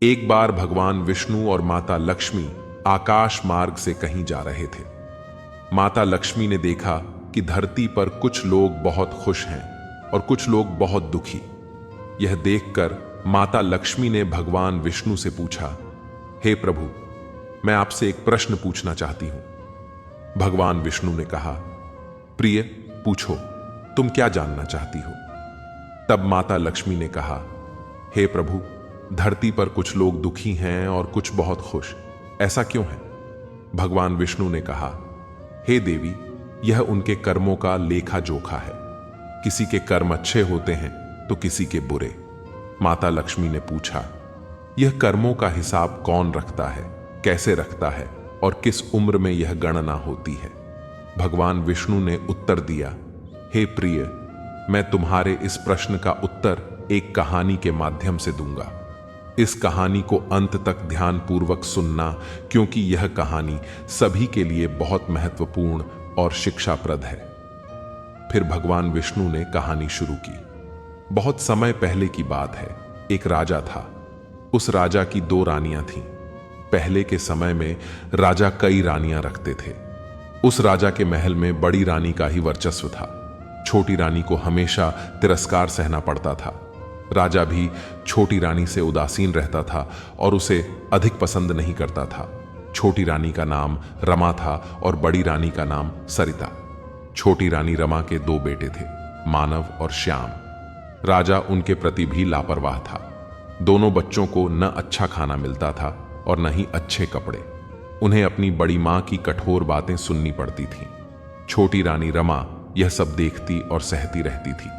एक बार भगवान विष्णु और माता लक्ष्मी आकाश मार्ग से कहीं जा रहे थे। माता लक्ष्मी ने देखा कि धरती पर कुछ लोग बहुत खुश हैं और कुछ लोग बहुत दुखी। यह देखकर माता लक्ष्मी ने भगवान विष्णु से पूछा, हे प्रभु, मैं आपसे एक प्रश्न पूछना चाहती हूं। भगवान विष्णु ने कहा, प्रिय, पूछो, तुम क्या जानना चाहती हो। तब माता लक्ष्मी ने कहा, हे प्रभु, धरती पर कुछ लोग दुखी हैं और कुछ बहुत खुश, ऐसा क्यों है। भगवान विष्णु ने कहा, हे देवी, यह उनके कर्मों का लेखा जोखा है। किसी के कर्म अच्छे होते हैं तो किसी के बुरे। माता लक्ष्मी ने पूछा, यह कर्मों का हिसाब कौन रखता है, कैसे रखता है और किस उम्र में यह गणना होती है। भगवान विष्णु ने उत्तर दिया, हे प्रिय, मैं तुम्हारे इस प्रश्न का उत्तर एक कहानी के माध्यम से दूंगा। इस कहानी को अंत तक ध्यानपूर्वक सुनना, क्योंकि यह कहानी सभी के लिए बहुत महत्वपूर्ण और शिक्षाप्रद है। फिर भगवान विष्णु ने कहानी शुरू की। बहुत समय पहले की बात है। एक राजा था। उस राजा की 2 रानियां थीं। पहले के समय में राजा कई रानियां रखते थे। उस राजा के महल में बड़ी रानी का ही वर्चस्व था। छोटी रानी को हमेशा तिरस्कार सहना पड़ता था। राजा भी छोटी रानी से उदासीन रहता था और उसे अधिक पसंद नहीं करता था। छोटी रानी का नाम रमा था और बड़ी रानी का नाम सरिता। छोटी रानी रमा के 2 बेटे थे, मानव और श्याम। राजा उनके प्रति भी लापरवाह था। दोनों बच्चों को न अच्छा खाना मिलता था और न ही अच्छे कपड़े। उन्हें अपनी बड़ी मां की कठोर बातें सुननी पड़ती थीं। छोटी रानी रमा यह सब देखती और सहती रहती थी।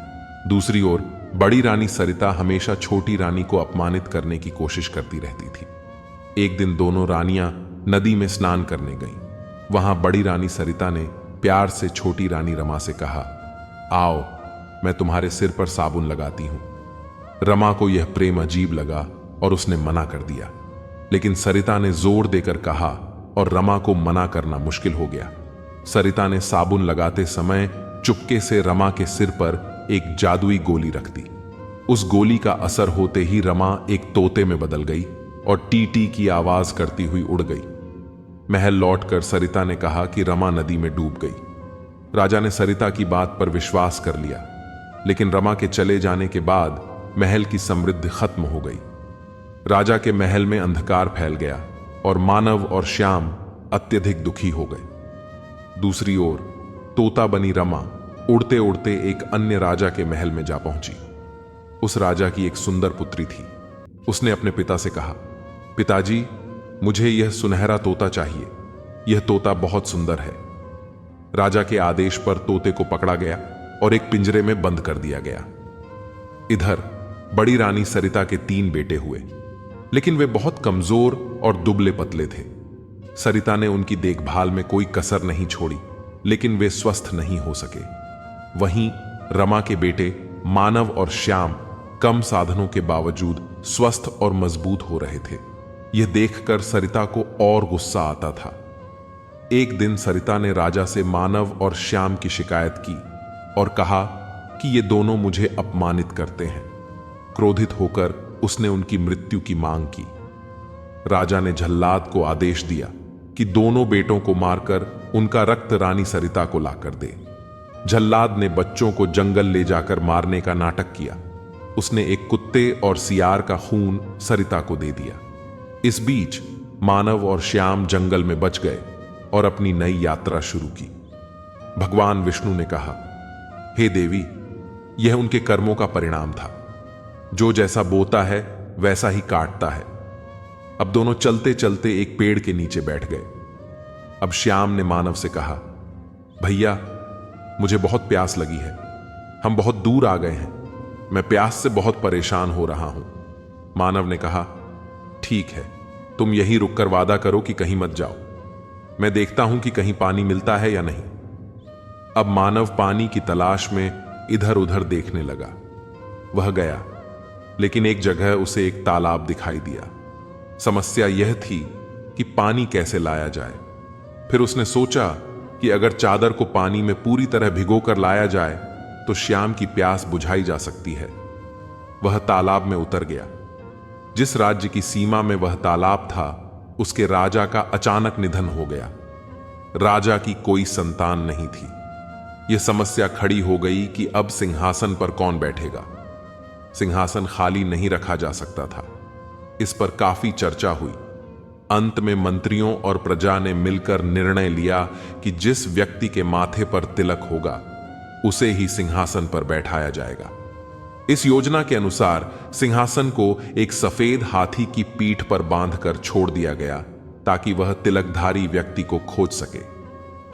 दूसरी ओर बड़ी रानी सरिता हमेशा छोटी रानी को अपमानित करने की कोशिश करती रहती थी। एक दिन दोनों रानियां नदी में स्नान करने गईं। वहां बड़ी रानी सरिता ने प्यार से छोटी रानी रमा से कहा, आओ, मैं तुम्हारे सिर पर साबुन लगाती हूं। रमा को यह प्रेम अजीब लगा और उसने मना कर दिया, लेकिन सरिता ने जोर देकर कहा और रमा को मना करना मुश्किल हो गया। सरिता ने साबुन लगाते समय चुपके से रमा के सिर पर एक जादुई गोली रख दी। उस गोली का असर होते ही रमा एक तोते में बदल गई और टी टी की आवाज करती हुई उड़ गई। महल लौटकर सरिता ने कहा कि रमा नदी में डूब गई। राजा ने सरिता की बात पर विश्वास कर लिया, लेकिन रमा के चले जाने के बाद महल की समृद्धि खत्म हो गई। राजा के महल में अंधकार फैल गया और मानव और श्याम अत्यधिक दुखी हो गए। दूसरी ओर तोता बनी रमा उड़ते उड़ते एक अन्य राजा के महल में जा पहुंची। उस राजा की एक सुंदर पुत्री थी। उसने अपने पिता से कहा, पिताजी, मुझे यह सुनहरा तोता चाहिए। यह तोता बहुत सुंदर है। राजा के आदेश पर तोते को पकड़ा गया और एक पिंजरे में बंद कर दिया गया। इधर बड़ी रानी सरिता के 3 बेटे हुए, लेकिन वे बहुत कमजोर और दुबले पतले थे। सरिता ने उनकी देखभाल में कोई कसर नहीं छोड़ी, लेकिन वे स्वस्थ नहीं हो सके। वहीं रमा के बेटे मानव और श्याम कम साधनों के बावजूद स्वस्थ और मजबूत हो रहे थे। यह देखकर सरिता को और गुस्सा आता था। एक दिन सरिता ने राजा से मानव और श्याम की शिकायत की और कहा कि ये दोनों मुझे अपमानित करते हैं। क्रोधित होकर उसने उनकी मृत्यु की मांग की। राजा ने जल्लाद को आदेश दिया कि दोनों बेटों को मारकर उनका रक्त रानी सरिता को लाकर दे। जल्लाद ने बच्चों को जंगल ले जाकर मारने का नाटक किया। उसने एक कुत्ते और सियार का खून सरिता को दे दिया। इस बीच मानव और श्याम जंगल में बच गए और अपनी नई यात्रा शुरू की। भगवान विष्णु ने कहा, हे देवी, यह उनके कर्मों का परिणाम था। जो जैसा बोता है वैसा ही काटता है। अब दोनों चलते चलते एक पेड़ के नीचे बैठ गए। अब श्याम ने मानव से कहा, भैया, मुझे बहुत प्यास लगी है। हम बहुत दूर आ गए हैं। मैं प्यास से बहुत परेशान हो रहा हूं। मानव ने कहा, ठीक है, तुम यहीं रुककर वादा करो कि कहीं मत जाओ। मैं देखता हूं कि कहीं पानी मिलता है या नहीं। अब मानव पानी की तलाश में इधर उधर देखने लगा। वह गया, लेकिन एक जगह उसे एक तालाब दिखाई दिया। समस्या यह थी कि पानी कैसे लाया जाए। फिर उसने सोचा कि अगर चादर को पानी में पूरी तरह भिगोकर लाया जाए तो श्याम की प्यास बुझाई जा सकती है। वह तालाब में उतर गया। जिस राज्य की सीमा में वह तालाब था, उसके राजा का अचानक निधन हो गया। राजा की कोई संतान नहीं थी। यह समस्या खड़ी हो गई कि अब सिंहासन पर कौन बैठेगा। सिंहासन खाली नहीं रखा जा सकता था। इस पर काफी चर्चा हुई। अंत में मंत्रियों और प्रजा ने मिलकर निर्णय लिया कि जिस व्यक्ति के माथे पर तिलक होगा उसे ही सिंहासन पर बैठाया जाएगा। इस योजना के अनुसार सिंहासन को एक सफेद हाथी की पीठ पर बांधकर छोड़ दिया गया ताकि वह तिलकधारी व्यक्ति को खोज सके।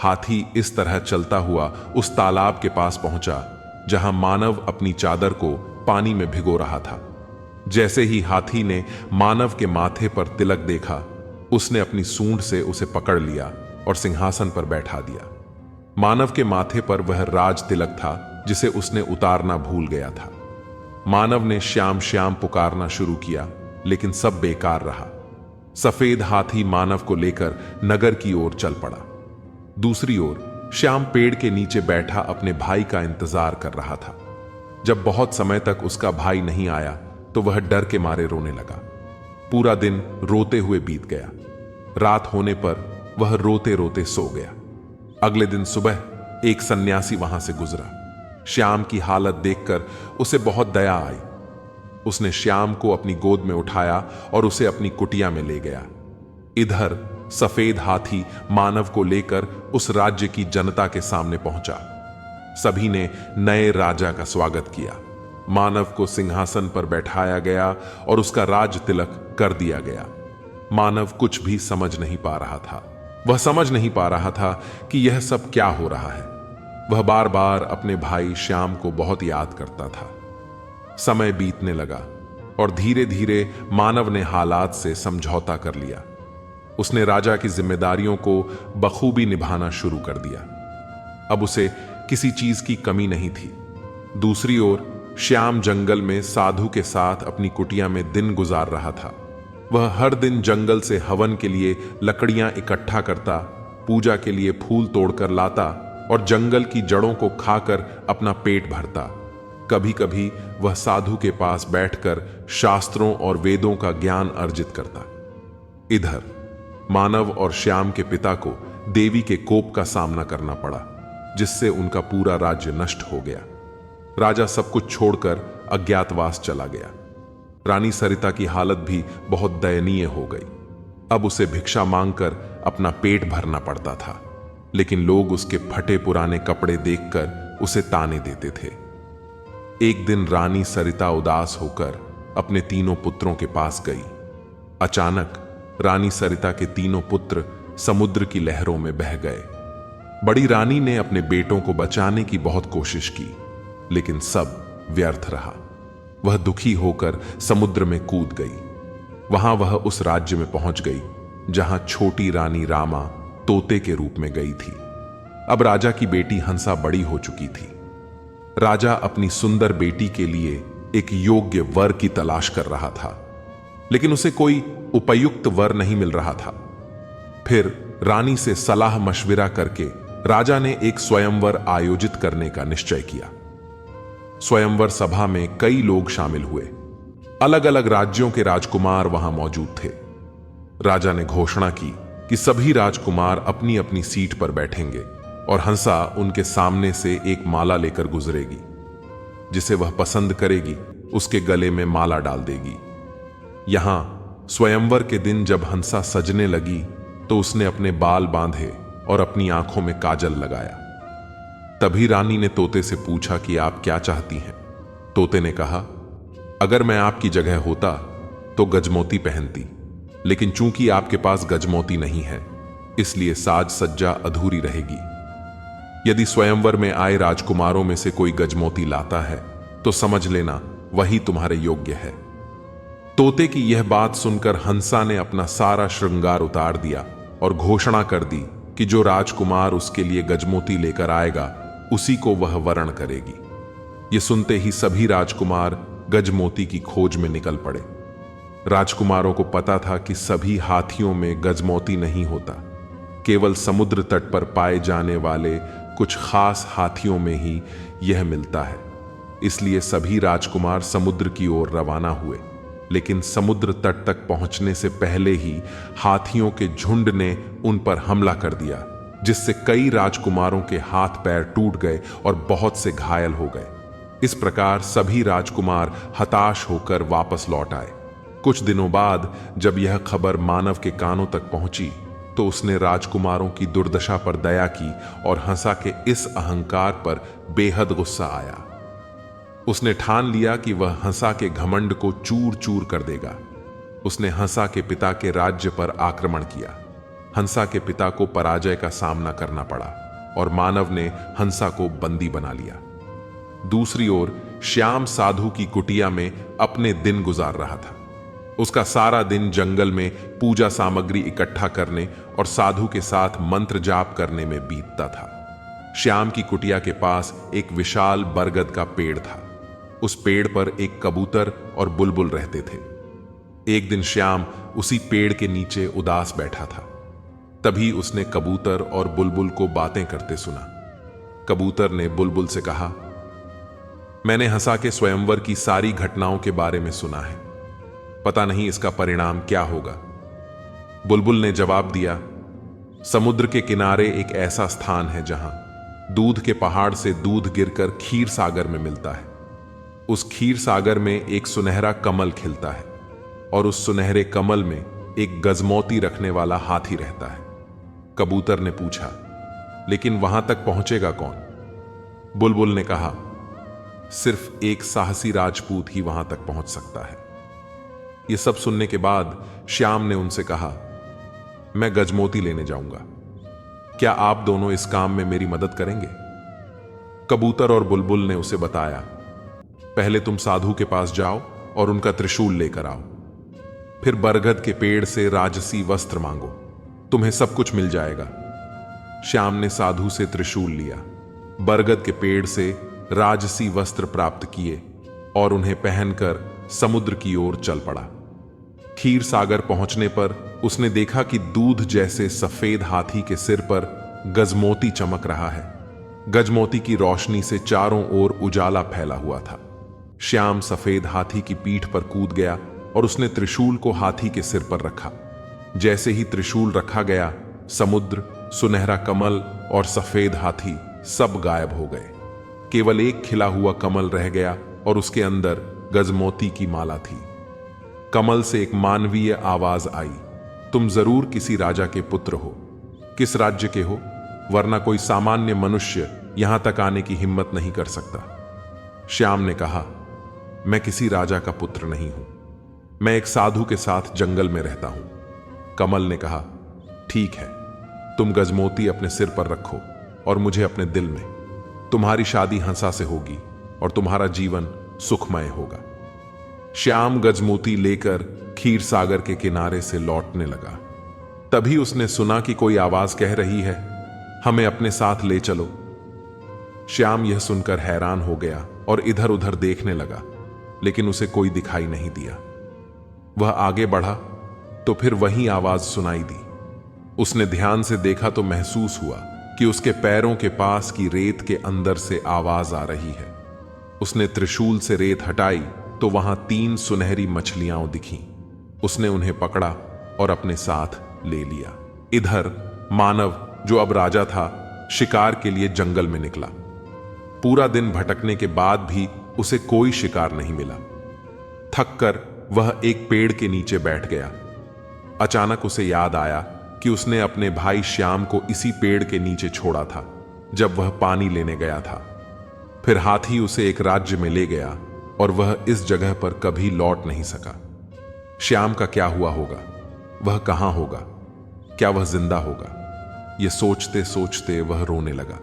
हाथी इस तरह चलता हुआ उस तालाब के पास पहुंचा जहां मानव अपनी चादर को पानी में भिगो रहा था। जैसे ही हाथी ने मानव के माथे पर तिलक देखा, उसने अपनी सूंड से उसे पकड़ लिया और सिंहासन पर बैठा दिया। मानव के माथे पर वह राज तिलक था जिसे उसने उतारना भूल गया था। मानव ने श्याम श्याम पुकारना शुरू किया, लेकिन सब बेकार रहा। सफेद हाथी मानव को लेकर नगर की ओर चल पड़ा। दूसरी ओर श्याम पेड़ के नीचे बैठा अपने भाई का इंतजार कर रहा था। जब बहुत समय तक उसका भाई नहीं आया तो वह डर के मारे रोने लगा। पूरा दिन रोते हुए बीत गया। रात होने पर वह रोते रोते सो गया। अगले दिन सुबह एक सन्यासी वहां से गुजरा। श्याम की हालत देखकर उसे बहुत दया आई। उसने श्याम को अपनी गोद में उठाया और उसे अपनी कुटिया में ले गया। इधर सफेद हाथी मानव को लेकर उस राज्य की जनता के सामने पहुंचा। सभी ने नए राजा का स्वागत किया। मानव को सिंहासन पर बैठाया गया और उसका राज तिलक कर दिया गया। मानव कुछ भी समझ नहीं पा रहा था। वह समझ नहीं पा रहा था कि यह सब क्या हो रहा है। वह बार बार अपने भाई श्याम को बहुत याद करता था। समय बीतने लगा और धीरे धीरे मानव ने हालात से समझौता कर लिया। उसने राजा की जिम्मेदारियों को बखूबी निभाना शुरू कर दिया। अब उसे किसी चीज की कमी नहीं थी। दूसरी ओर श्याम जंगल में साधु के साथ अपनी कुटिया में दिन गुजार रहा था। वह हर दिन जंगल से हवन के लिए लकड़ियां इकट्ठा करता, पूजा के लिए फूल तोड़कर लाता और जंगल की जड़ों को खाकर अपना पेट भरता। कभी कभी वह साधु के पास बैठकर शास्त्रों और वेदों का ज्ञान अर्जित करता। इधर मानव और श्याम के पिता को देवी के कोप का सामना करना पड़ा, जिससे उनका पूरा राज्य नष्ट हो गया। राजा सब कुछ छोड़कर अज्ञातवास चला गया। रानी सरिता की हालत भी बहुत दयनीय हो गई। अब उसे भिक्षा मांगकर अपना पेट भरना पड़ता था, लेकिन लोग उसके फटे पुराने कपड़े देखकर उसे ताने देते थे। एक दिन रानी सरिता उदास होकर अपने तीनों पुत्रों के पास गई। अचानक रानी सरिता के तीनों पुत्र समुद्र की लहरों में बह गए। बड़ी रानी ने अपने बेटों को बचाने की बहुत कोशिश की, लेकिन सब व्यर्थ रहा। वह दुखी होकर समुद्र में कूद गई। वहां वह उस राज्य में पहुंच गई जहां छोटी रानी रामा तोते के रूप में गई थी। अब राजा की बेटी हंसा बड़ी हो चुकी थी। राजा अपनी सुंदर बेटी के लिए एक योग्य वर की तलाश कर रहा था, लेकिन उसे कोई उपयुक्त वर नहीं मिल रहा था। फिर रानी से सलाह मशविरा करके राजा ने एक स्वयंवर आयोजित करने का निश्चय किया। स्वयंवर सभा में कई लोग शामिल हुए। अलग अलग राज्यों के राजकुमार वहां मौजूद थे। राजा ने घोषणा की कि सभी राजकुमार अपनी अपनी सीट पर बैठेंगे और हंसा उनके सामने से एक माला लेकर गुजरेगी। जिसे वह पसंद करेगी उसके गले में माला डाल देगी। यहां स्वयंवर के दिन जब हंसा सजने लगी तो उसने अपने बाल बांधे और अपनी आंखों में काजल लगाया। तभी रानी ने तोते से पूछा कि आप क्या चाहती हैं। तोते ने कहा, अगर मैं आपकी जगह होता तो गजमोती पहनती, लेकिन चूंकि आपके पास गजमोती नहीं है, इसलिए साज सज्जा अधूरी रहेगी। यदि स्वयंवर में आए राजकुमारों में से कोई गजमोती लाता है तो समझ लेना वही तुम्हारे योग्य है। तोते की यह बात सुनकर हंसा ने अपना सारा श्रृंगार उतार दिया और घोषणा कर दी कि जो राजकुमार उसके लिए गजमोती लेकर आएगा उसी को वह वरण करेगी। यह सुनते ही सभी राजकुमार गजमोती की खोज में निकल पड़े। राजकुमारों को पता था कि सभी हाथियों में गजमोती नहीं होता, केवल समुद्र तट पर पाए जाने वाले कुछ खास हाथियों में ही यह मिलता है। इसलिए सभी राजकुमार समुद्र की ओर रवाना हुए। लेकिन समुद्र तट तक पहुंचने से पहले ही हाथियों के झुंड ने उन पर हमला कर दिया, जिससे कई राजकुमारों के हाथ पैर टूट गए और बहुत से घायल हो गए। इस प्रकार सभी राजकुमार हताश होकर वापस लौट आए। कुछ दिनों बाद जब यह खबर मानव के कानों तक पहुंची तो उसने राजकुमारों की दुर्दशा पर दया की और हंसा के इस अहंकार पर बेहद गुस्सा आया। उसने ठान लिया कि वह हंसा के घमंड को चूर चूर कर देगा। उसने हंसा के पिता के राज्य पर आक्रमण किया। हंसा के पिता को पराजय का सामना करना पड़ा और मानव ने हंसा को बंदी बना लिया। दूसरी ओर श्याम साधु की कुटिया में अपने दिन गुजार रहा था। उसका सारा दिन जंगल में पूजा सामग्री इकट्ठा करने और साधु के साथ मंत्र जाप करने में बीतता था। श्याम की कुटिया के पास एक विशाल बरगद का पेड़ था। उस पेड़ पर एक कबूतर और बुलबुल रहते थे। एक दिन श्याम उसी पेड़ के नीचे उदास बैठा था। तभी उसने कबूतर और बुलबुल को बातें करते सुना। कबूतर ने बुलबुल से कहा, मैंने हंसा के स्वयंवर की सारी घटनाओं के बारे में सुना है, पता नहीं इसका परिणाम क्या होगा। बुलबुल ने जवाब दिया, समुद्र के किनारे एक ऐसा स्थान है जहां दूध के पहाड़ से दूध गिरकर क्षीर सागर में मिलता है। उस क्षीर सागर में एक सुनहरा कमल खिलता है और उस सुनहरे कमल में एक गजमोती रखने वाला हाथी रहता है। कबूतर ने पूछा, लेकिन वहां तक पहुंचेगा कौन? बुलबुल ने कहा, सिर्फ एक साहसी राजपूत ही वहां तक पहुंच सकता है। यह सब सुनने के बाद श्याम ने उनसे कहा, मैं गजमोती लेने जाऊंगा, क्या आप दोनों इस काम में मेरी मदद करेंगे? कबूतर और बुलबुल ने उसे बताया, पहले तुम साधु के पास जाओ और उनका त्रिशूल लेकर आओ। फिर बरगद के पेड़ से राजसी वस्त्र मांगो, तुम्हें सब कुछ मिल जाएगा। श्याम ने साधु से त्रिशूल लिया, बरगद के पेड़ से राजसी वस्त्र प्राप्त किए और उन्हें पहनकर समुद्र की ओर चल पड़ा। क्षीर सागर पहुंचने पर उसने देखा कि दूध जैसे सफेद हाथी के सिर पर गजमोती चमक रहा है। गजमोती की रोशनी से चारों ओर उजाला फैला हुआ था। श्याम सफेद हाथी की पीठ पर कूद गया और उसने त्रिशूल को हाथी के सिर पर रखा। जैसे ही त्रिशूल रखा गया, समुद्र, सुनहरा कमल और सफेद हाथी सब गायब हो गए। केवल एक खिला हुआ कमल रह गया और उसके अंदर गजमोती की माला थी। कमल से एक मानवीय आवाज आई, तुम जरूर किसी राजा के पुत्र हो। किस राज्य के हो? वरना कोई सामान्य मनुष्य यहां तक आने की हिम्मत नहीं कर सकता। श्याम ने कहा, मैं किसी राजा का पुत्र नहीं हूं, मैं एक साधु के साथ जंगल में रहता हूं। कमल ने कहा, ठीक है, तुम गजमोती अपने सिर पर रखो और मुझे अपने दिल में। तुम्हारी शादी हंसा से होगी और तुम्हारा जीवन सुखमय होगा। श्याम गजमोती लेकर क्षीर सागर के किनारे से लौटने लगा। तभी उसने सुना कि कोई आवाज कह रही है, हमें अपने साथ ले चलो। श्याम यह सुनकर हैरान हो गया और इधर उधर देखने लगा, लेकिन उसे कोई दिखाई नहीं दिया। वह आगे बढ़ा तो फिर वही आवाज सुनाई दी। उसने ध्यान से देखा तो महसूस हुआ कि उसके पैरों के पास की रेत के अंदर से आवाज आ रही है। उसने त्रिशूल से रेत हटाई तो वहां 3 सुनहरी मछलियां दिखीं। उसने उन्हें पकड़ा और अपने साथ ले लिया। इधर मानव, जो अब राजा था, शिकार के लिए जंगल में निकला। पूरा दिन भटकने के बाद भी उसे कोई शिकार नहीं मिला। थककर वह एक पेड़ के नीचे बैठ गया। अचानक उसे याद आया कि उसने अपने भाई श्याम को इसी पेड़ के नीचे छोड़ा था जब वह पानी लेने गया था। फिर हाथी उसे एक राज्य में ले गया और वह इस जगह पर कभी लौट नहीं सका। श्याम का क्या हुआ होगा? वह कहां होगा? क्या वह जिंदा होगा? यह सोचते सोचते वह रोने लगा।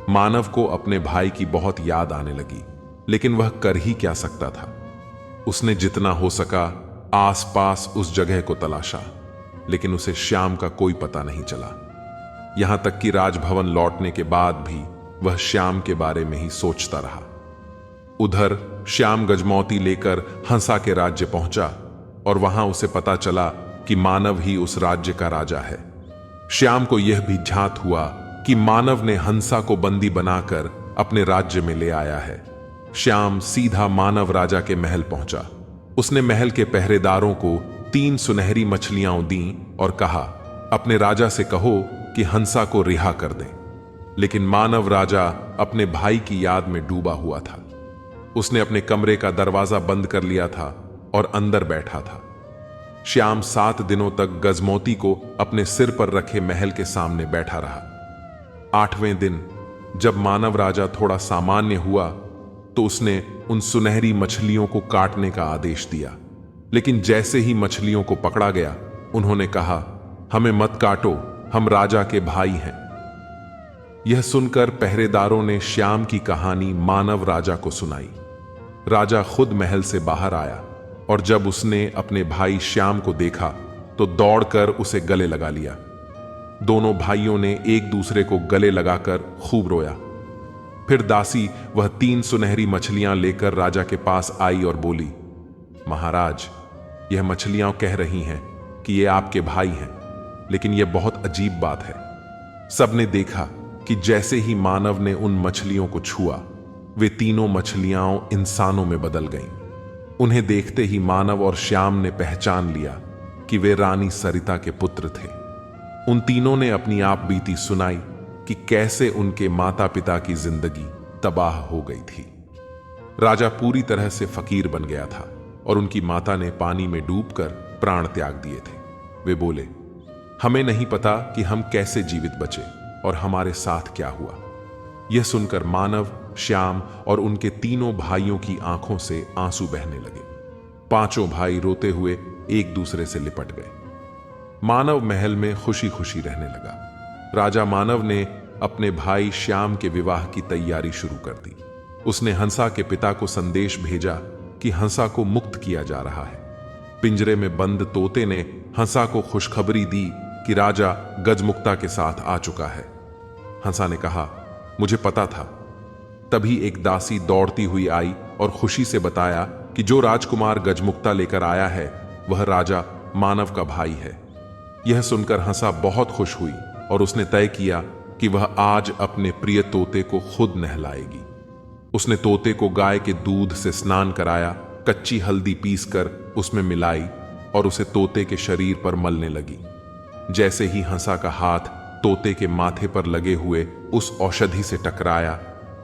मानव को अपने भाई की बहुत याद आने लगी, लेकिन वह कर ही क्या सकता था। उसने जितना हो सका आसपास उस जगह को तलाशा, लेकिन उसे श्याम का कोई पता नहीं चला। यहां तक कि राजभवन लौटने के बाद भी वह श्याम के बारे में ही सोचता रहा। उधर श्याम गजमौती लेकर हंसा के राज्य पहुंचा और वहां उसे पता चला कि मानव ही उस राज्य का राजा है। श्याम को यह भी झांत हुआ कि मानव ने हंसा को बंदी बनाकर अपने राज्य में ले आया है। श्याम सीधा मानव राजा के महल पहुंचा। उसने महल के पहरेदारों को 3 सुनहरी मछलियां दी और कहा, अपने राजा से कहो कि हंसा को रिहा कर दे। लेकिन मानव राजा अपने भाई की याद में डूबा हुआ था। उसने अपने कमरे का दरवाजा बंद कर लिया था और अंदर बैठा था। श्याम 7 दिनों तक गजमोती को अपने सिर पर रखे महल के सामने बैठा रहा। 8वें दिन जब मानव राजा थोड़ा सामान्य हुआ तो उसने उन सुनहरी मछलियों को काटने का आदेश दिया। लेकिन जैसे ही मछलियों को पकड़ा गया, उन्होंने कहा, हमें मत काटो, हम राजा के भाई हैं। यह सुनकर पहरेदारों ने श्याम की कहानी मानव राजा को सुनाई। राजा खुद महल से बाहर आया और जब उसने अपने भाई श्याम को देखा तो दौड़कर उसे गले लगा लिया। दोनों भाइयों ने एक दूसरे को गले लगाकर खूब रोया। फिर दासी वह 3 सुनहरी मछलियां लेकर राजा के पास आई और बोली, महाराज, यह मछलियां कह रही हैं कि ये आपके भाई हैं, लेकिन यह बहुत अजीब बात है। सबने देखा कि जैसे ही मानव ने उन मछलियों को छुआ, वे तीनों मछलियां इंसानों में बदल गईं। उन्हें देखते ही मानव और श्याम ने पहचान लिया कि वे रानी सरिता के पुत्र थे। उन तीनों ने अपनी आप बीती सुनाई कि कैसे उनके माता पिता की जिंदगी तबाह हो गई थी। राजा पूरी तरह से फकीर बन गया था और उनकी माता ने पानी में डूबकर प्राण त्याग दिए थे। वे बोले, हमें नहीं पता कि हम कैसे जीवित बचे और हमारे साथ क्या हुआ। यह सुनकर मानव, श्याम और उनके तीनों भाइयों की आंखों से आंसू बहने लगे। 5 भाई रोते हुए एक दूसरे से लिपट गए। मानव महल में खुशी खुशी रहने लगा। राजा मानव ने अपने भाई श्याम के विवाह की तैयारी शुरू कर दी। उसने हंसा के पिता को संदेश भेजा कि हंसा को मुक्त किया जा रहा है। पिंजरे में बंद तोते ने हंसा को खुशखबरी दी कि राजा गजमुक्ता के साथ आ चुका है। हंसा ने कहा, मुझे पता था। तभी एक दासी दौड़ती हुई आई और खुशी से बताया कि जो राजकुमार गजमुक्ता लेकर आया है वह राजा मानव का भाई है। यह सुनकर हंसा बहुत खुश हुई और उसने तय किया कि वह आज अपने प्रिय तोते को खुद नहलाएगी। उसने तोते को गाय के दूध से स्नान कराया, कच्ची हल्दी पीसकर उसमें मिलाई और उसे तोते के शरीर पर मलने लगी। जैसे ही हंसा का हाथ तोते के माथे पर लगे हुए उस औषधि से टकराया,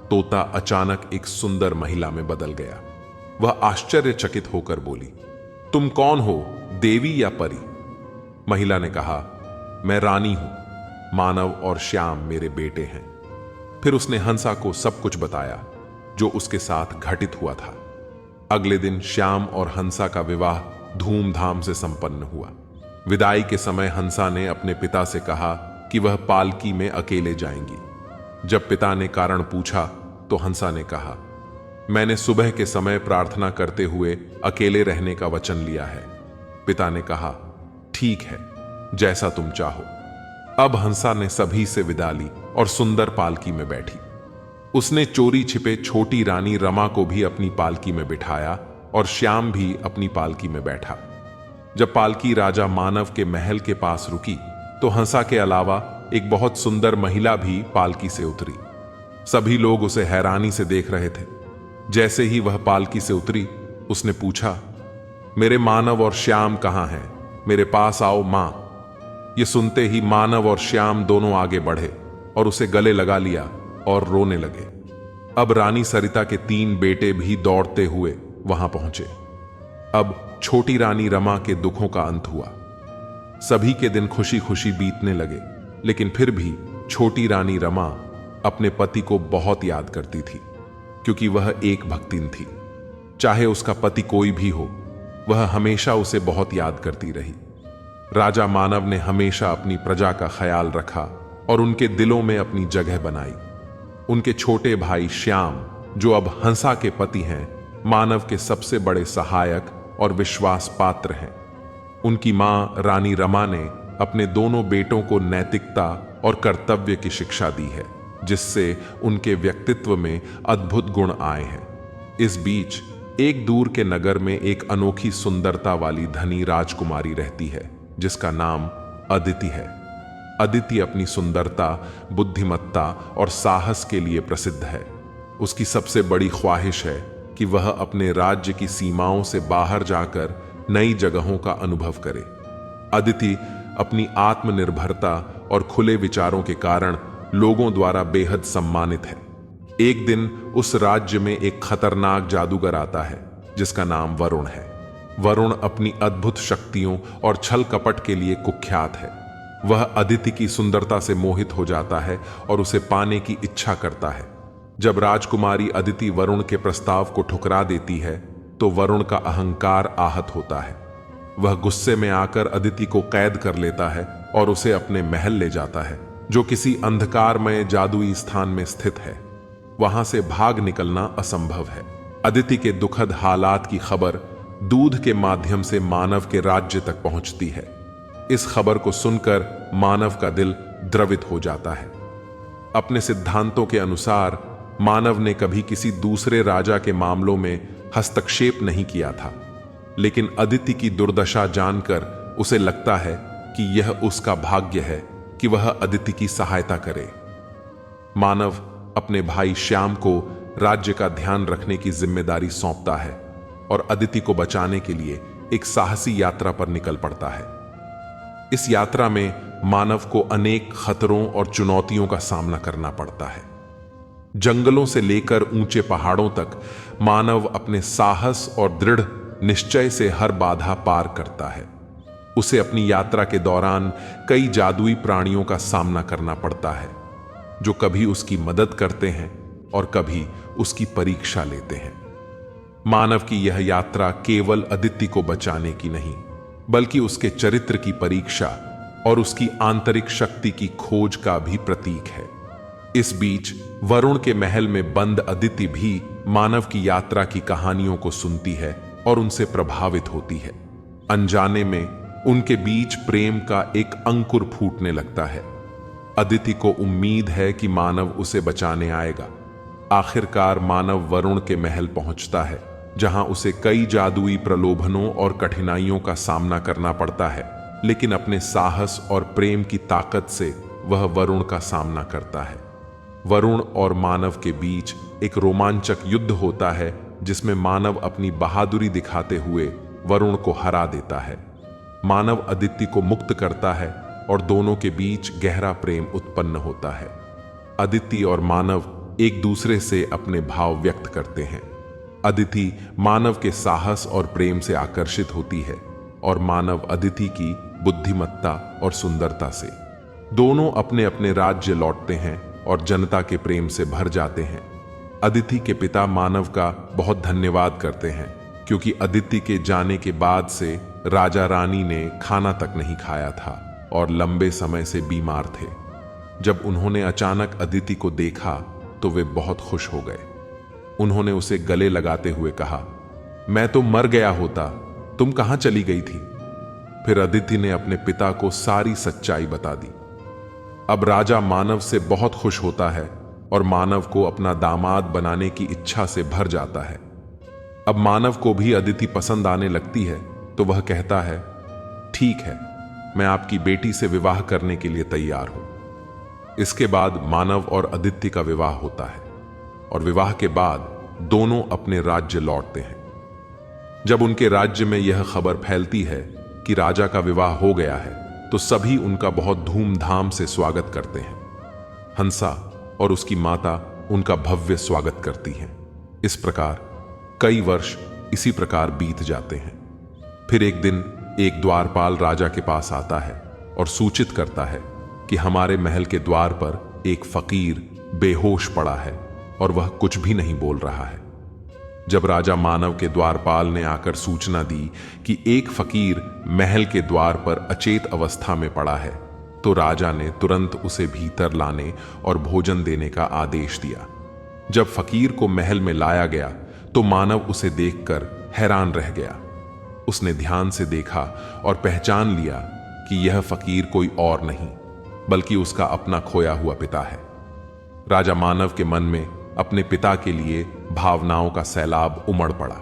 तोता अचानक एक सुंदर महिला में बदल गया। वह आश्चर्यचकित होकर बोली, तुम कौन हो, देवी या परी? महिला ने कहा, मैं रानी हूं, मानव और श्याम मेरे बेटे हैं। फिर उसने हंसा को सब कुछ बताया जो उसके साथ घटित हुआ था। अगले दिन श्याम और हंसा का विवाह धूमधाम से संपन्न हुआ। विदाई के समय हंसा ने अपने पिता से कहा कि वह पालकी में अकेले जाएंगी। जब पिता ने कारण पूछा तो हंसा ने कहा, मैंने सुबह के समय प्रार्थना करते हुए अकेले रहने का वचन लिया है। पिता ने कहा, ठीक है, जैसा तुम चाहो। अब हंसा ने सभी से विदा ली और सुंदर पालकी में बैठी। उसने चोरी छिपे छोटी रानी रमा को भी अपनी पालकी में बिठाया और श्याम भी अपनी पालकी में बैठा। जब पालकी राजा मानव के महल के पास रुकी तो हंसा के अलावा एक बहुत सुंदर महिला भी पालकी से उतरी। सभी लोग उसे हैरानी से देख रहे थे। जैसे ही वह पालकी से उतरी, उसने पूछा, मेरे मानव और श्याम कहां हैं? मेरे पास आओ मां। ये सुनते ही मानव और श्याम दोनों आगे बढ़े और उसे गले लगा लिया और रोने लगे। अब रानी सरिता के 3 बेटे भी दौड़ते हुए वहां पहुंचे। अब छोटी रानी रमा के दुखों का अंत हुआ। सभी के दिन खुशी खुशी बीतने लगे, लेकिन फिर भी छोटी रानी रमा अपने पति को बहुत याद करती थी, क्योंकि वह एक भक्तिन थी। चाहे उसका पति कोई भी हो, वह हमेशा उसे बहुत याद करती रही। राजा मानव ने हमेशा अपनी प्रजा का ख्याल रखा और उनके दिलों में अपनी जगह बनाई। उनके छोटे भाई श्याम, जो अब हंसा के पति हैं, मानव के सबसे बड़े सहायक और विश्वास पात्र हैं। उनकी मां रानी रमा ने अपने दोनों बेटों को नैतिकता और कर्तव्य की शिक्षा दी है, जिससे उनके व्यक्तित्व में अद्भुत गुण आए हैं। इस बीच एक दूर के नगर में एक अनोखी सुंदरता वाली धनी राजकुमारी रहती है, जिसका नाम अदिति है। अदिति अपनी सुंदरता, बुद्धिमत्ता और साहस के लिए प्रसिद्ध है। उसकी सबसे बड़ी ख्वाहिश है कि वह अपने राज्य की सीमाओं से बाहर जाकर नई जगहों का अनुभव करे। अदिति अपनी आत्मनिर्भरता और खुले विचारों के कारण लोगों द्वारा बेहद सम्मानित है। एक दिन उस राज्य में एक खतरनाक जादूगर आता है जिसका नाम वरुण है। वरुण अपनी अद्भुत शक्तियों और छल कपट के लिए कुख्यात है। वह अदिति की सुंदरता से मोहित हो जाता है और उसे पाने की इच्छा करता है। जब राजकुमारी अदिति वरुण के प्रस्ताव को ठुकरा देती है तो वरुण का अहंकार आहत होता है। वह गुस्से में आकर अदिति को कैद कर लेता है और उसे अपने महल ले जाता है, जो किसी अंधकारमय जादुई स्थान में स्थित है। वहां से भाग निकलना असंभव है। अदिति के दुखद हालात की खबर दूध के माध्यम से मानव के राज्य तक पहुंचती है। इस खबर को सुनकर मानव का दिल द्रवित हो जाता है। अपने सिद्धांतों के अनुसार मानव ने कभी किसी दूसरे राजा के मामलों में हस्तक्षेप नहीं किया था, लेकिन अदिति की दुर्दशा जानकर उसे लगता है कि यह उसका भाग्य है कि वह अदिति की सहायता करे। मानव अपने भाई श्याम को राज्य का ध्यान रखने की जिम्मेदारी सौंपता है और अदिति को बचाने के लिए एक साहसी यात्रा पर निकल पड़ता है। इस यात्रा में मानव को अनेक खतरों और चुनौतियों का सामना करना पड़ता है। जंगलों से लेकर ऊंचे पहाड़ों तक मानव अपने साहस और दृढ़ निश्चय से हर बाधा पार करता है। उसे अपनी यात्रा के दौरान कई जादुई प्राणियों का सामना करना पड़ता है, जो कभी उसकी मदद करते हैं और कभी उसकी परीक्षा लेते हैं। मानव की यह यात्रा केवल अदिति को बचाने की नहीं, बल्कि उसके चरित्र की परीक्षा और उसकी आंतरिक शक्ति की खोज का भी प्रतीक है। इस बीच वरुण के महल में बंद अदिति भी मानव की यात्रा की कहानियों को सुनती है और उनसे प्रभावित होती है। अनजाने में उनके बीच प्रेम का एक अंकुर फूटने लगता है। अदिति को उम्मीद है कि मानव उसे बचाने आएगा। आखिरकार मानव वरुण के महल पहुंचता है, जहां उसे कई जादुई प्रलोभनों और कठिनाइयों का सामना करना पड़ता है, लेकिन अपने साहस और प्रेम की ताकत से वह वरुण का सामना करता है। वरुण और मानव के बीच एक रोमांचक युद्ध होता है, जिसमें मानव अपनी बहादुरी दिखाते हुए वरुण को हरा देता है। मानव अदिति को मुक्त करता है और दोनों के बीच गहरा प्रेम उत्पन्न होता है। अदिति और मानव एक दूसरे से अपने भाव व्यक्त करते हैं। अदिति मानव के साहस और प्रेम से आकर्षित होती है और मानव अदिति की बुद्धिमत्ता और सुंदरता से। दोनों अपने अपने राज्य लौटते हैं और जनता के प्रेम से भर जाते हैं। अदिति के पिता मानव का बहुत धन्यवाद करते हैं, क्योंकि अदिति के जाने के बाद से राजा रानी ने खाना तक नहीं खाया था और लंबे समय से बीमार थे। जब उन्होंने अचानक अदिति को देखा तो वे बहुत खुश हो गए। उन्होंने उसे गले लगाते हुए कहा, मैं तो मर गया होता, तुम कहां चली गई थी? फिर अदिति ने अपने पिता को सारी सच्चाई बता दी। अब राजा मानव से बहुत खुश होता है और मानव को अपना दामाद बनाने की इच्छा से भर जाता है। अब मानव को भी अदिति पसंद आने लगती है, तो वह कहता है, ठीक है, मैं आपकी बेटी से विवाह करने के लिए तैयार हूं। इसके बाद मानव और अदिति का विवाह होता है और विवाह के बाद दोनों अपने राज्य लौटते हैं। जब उनके राज्य में यह खबर फैलती है कि राजा का विवाह हो गया है, तो सभी उनका बहुत धूमधाम से स्वागत करते हैं। हंसा और उसकी माता उनका भव्य स्वागत करती हैं। इस प्रकार कई वर्ष इसी प्रकार बीत जाते हैं। फिर एक दिन एक द्वारपाल राजा के पास आता है और सूचित करता है कि हमारे महल के द्वार पर एक फकीर बेहोश पड़ा है और वह कुछ भी नहीं बोल रहा है। जब राजा मानव के द्वारपाल ने आकर सूचना दी कि एक फकीर महल के द्वार पर अचेत अवस्था में पड़ा है, तो राजा ने तुरंत उसे भीतर लाने और भोजन देने का आदेश दिया। जब फकीर को महल में लाया गया तो मानव उसे देखकर हैरान रह गया। उसने ध्यान से देखा और पहचान लिया कि यह फकीर कोई और नहीं, बल्कि उसका अपना खोया हुआ पिता है। राजा मानव के मन में अपने पिता के लिए भावनाओं का सैलाब उमड़ पड़ा।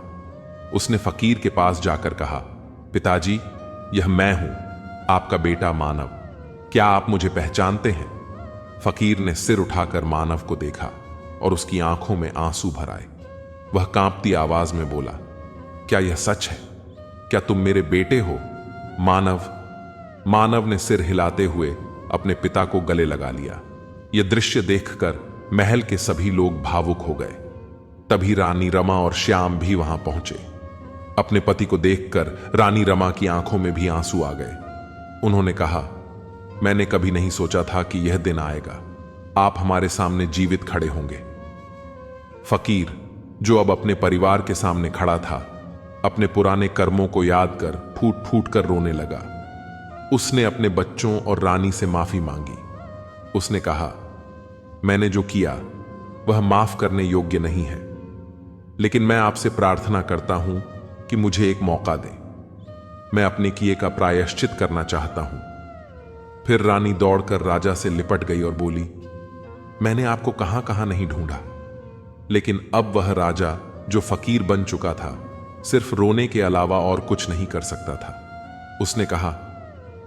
उसने फकीर के पास जाकर कहा, पिताजी, यह मैं हूं, आपका बेटा मानव। क्या आप मुझे पहचानते हैं? फकीर ने सिर उठाकर मानव को देखा और उसकी आंखों में आंसू भर आए। वह कांपती आवाज में बोला, क्या यह सच है? क्या तुम मेरे बेटे हो? मानव ने सिर हिलाते हुए अपने पिता को गले लगा लिया। यह दृश्य देखकर महल के सभी लोग भावुक हो गए। तभी रानी रमा और श्याम भी वहां पहुंचे। अपने पति को देखकर रानी रमा की आंखों में भी आंसू आ गए। उन्होंने कहा, मैंने कभी नहीं सोचा था कि यह दिन आएगा, आप हमारे सामने जीवित खड़े होंगे। फकीर, जो अब अपने परिवार के सामने खड़ा था, अपने पुराने कर्मों को याद कर फूट फूट कर रोने लगा। उसने अपने बच्चों और रानी से माफी मांगी। उसने कहा, मैंने जो किया वह माफ करने योग्य नहीं है, लेकिन मैं आपसे प्रार्थना करता हूं कि मुझे एक मौका दें। मैं अपने किए का प्रायश्चित करना चाहता हूं। फिर रानी दौड़कर राजा से लिपट गई और बोली, मैंने आपको कहां कहां नहीं ढूंढा। लेकिन अब वह राजा जो फकीर बन चुका था, सिर्फ रोने के अलावा और कुछ नहीं कर सकता था। उसने कहा,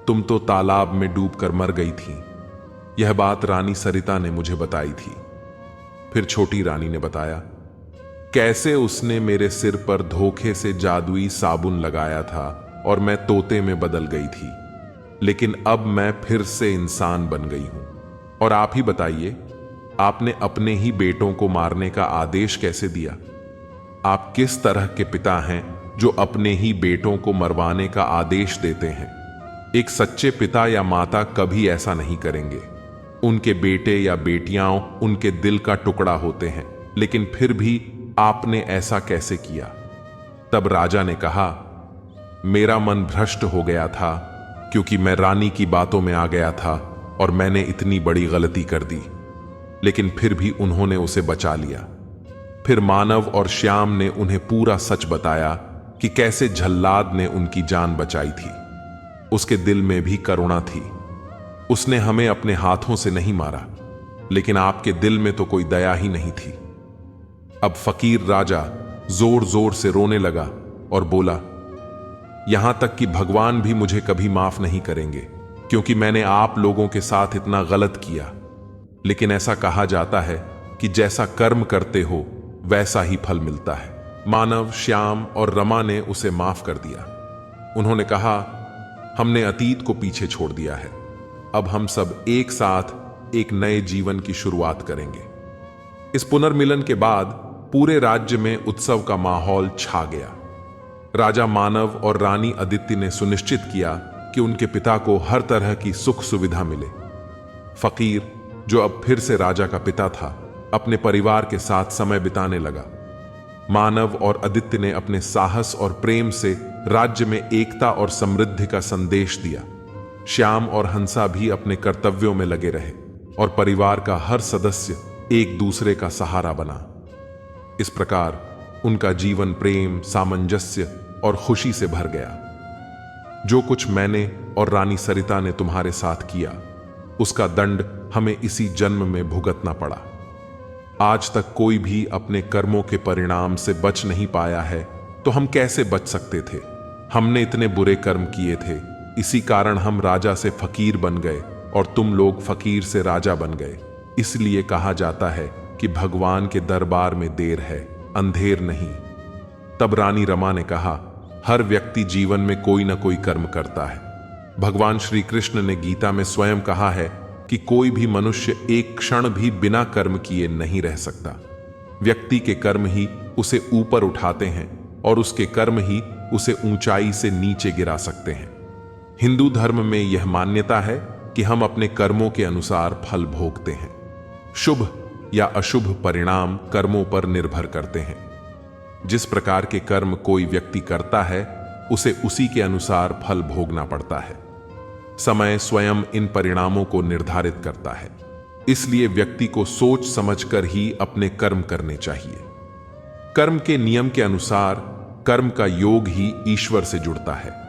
तुम तो तालाब में डूबकर मर गई थी। यह बात रानी सरिता ने मुझे बताई थी। फिर छोटी रानी ने बताया कैसे उसने मेरे सिर पर धोखे से जादुई साबुन लगाया था और मैं तोते में बदल गई थी, लेकिन अब मैं फिर से इंसान बन गई हूं। और आप ही बताइए, आपने अपने ही बेटों को मारने का आदेश कैसे दिया? आप किस तरह के पिता हैं जो अपने ही बेटों को मरवाने का आदेश देते हैं? एक सच्चे पिता या माता कभी ऐसा नहीं करेंगे। उनके बेटे या बेटियां उनके दिल का टुकड़ा होते हैं, लेकिन फिर भी आपने ऐसा कैसे किया? तब राजा ने कहा, मेरा मन भ्रष्ट हो गया था क्योंकि मैं रानी की बातों में आ गया था और मैंने इतनी बड़ी गलती कर दी। लेकिन फिर भी उन्होंने उसे बचा लिया। फिर मानव और श्याम ने उन्हें पूरा सच बताया कि कैसे झल्लाद ने उनकी जान बचाई थी। उसके दिल में भी करुणा थी। उसने हमें अपने हाथों से नहीं मारा, लेकिन आपके दिल में तो कोई दया ही नहीं थी। अब फकीर राजा जोर जोर से रोने लगा और बोला, यहां तक कि भगवान भी मुझे कभी माफ नहीं करेंगे, क्योंकि मैंने आप लोगों के साथ इतना गलत किया। लेकिन ऐसा कहा जाता है कि जैसा कर्म करते हो वैसा ही फल मिलता है। मानव, श्याम और रमा ने उसे माफ कर दिया। उन्होंने कहा, हमने अतीत को पीछे छोड़ दिया है। अब हम सब एक साथ एक नए जीवन की शुरुआत करेंगे। इस पुनर्मिलन के बाद पूरे राज्य में उत्सव का माहौल छा गया। राजा मानव और रानी अदिति ने सुनिश्चित किया कि उनके पिता को हर तरह की सुख सुविधा मिले। फकीर, जो अब फिर से राजा का पिता था, अपने परिवार के साथ समय बिताने लगा। मानव और अदिति ने अपने साहस और प्रेम से राज्य में एकता और समृद्धि का संदेश दिया। श्याम और हंसा भी अपने कर्तव्यों में लगे रहे और परिवार का हर सदस्य एक दूसरे का सहारा बना। इस प्रकार उनका जीवन प्रेम, सामंजस्य और खुशी से भर गया। जो कुछ मैंने और रानी सरिता ने तुम्हारे साथ किया, उसका दंड हमें इसी जन्म में भुगतना पड़ा। आज तक कोई भी अपने कर्मों के परिणाम से बच नहीं पाया है, तो हम कैसे बच सकते थे? हमने इतने बुरे कर्म किए थे, इसी कारण हम राजा से फकीर बन गए और तुम लोग फकीर से राजा बन गए। इसलिए कहा जाता है कि भगवान के दरबार में देर है, अंधेर नहीं। तब रानी रमा ने कहा, हर व्यक्ति जीवन में कोई ना कोई कर्म करता है। भगवान श्री कृष्ण ने गीता में स्वयं कहा है कि कोई भी मनुष्य एक क्षण भी बिना कर्म किए नहीं रह सकता। व्यक्ति के कर्म ही उसे ऊपर उठाते हैं और उसके कर्म ही उसे ऊंचाई से नीचे गिरा सकते हैं। हिंदू धर्म में यह मान्यता है कि हम अपने कर्मों के अनुसार फल भोगते हैं। शुभ या अशुभ परिणाम कर्मों पर निर्भर करते हैं। जिस प्रकार के कर्म कोई व्यक्ति करता है, उसे उसी के अनुसार फल भोगना पड़ता है। समय स्वयं इन परिणामों को निर्धारित करता है। इसलिए व्यक्ति को सोच समझकर ही अपने कर्म करने चाहिए। कर्म के नियम के अनुसार कर्म का योग ही ईश्वर से जुड़ता है।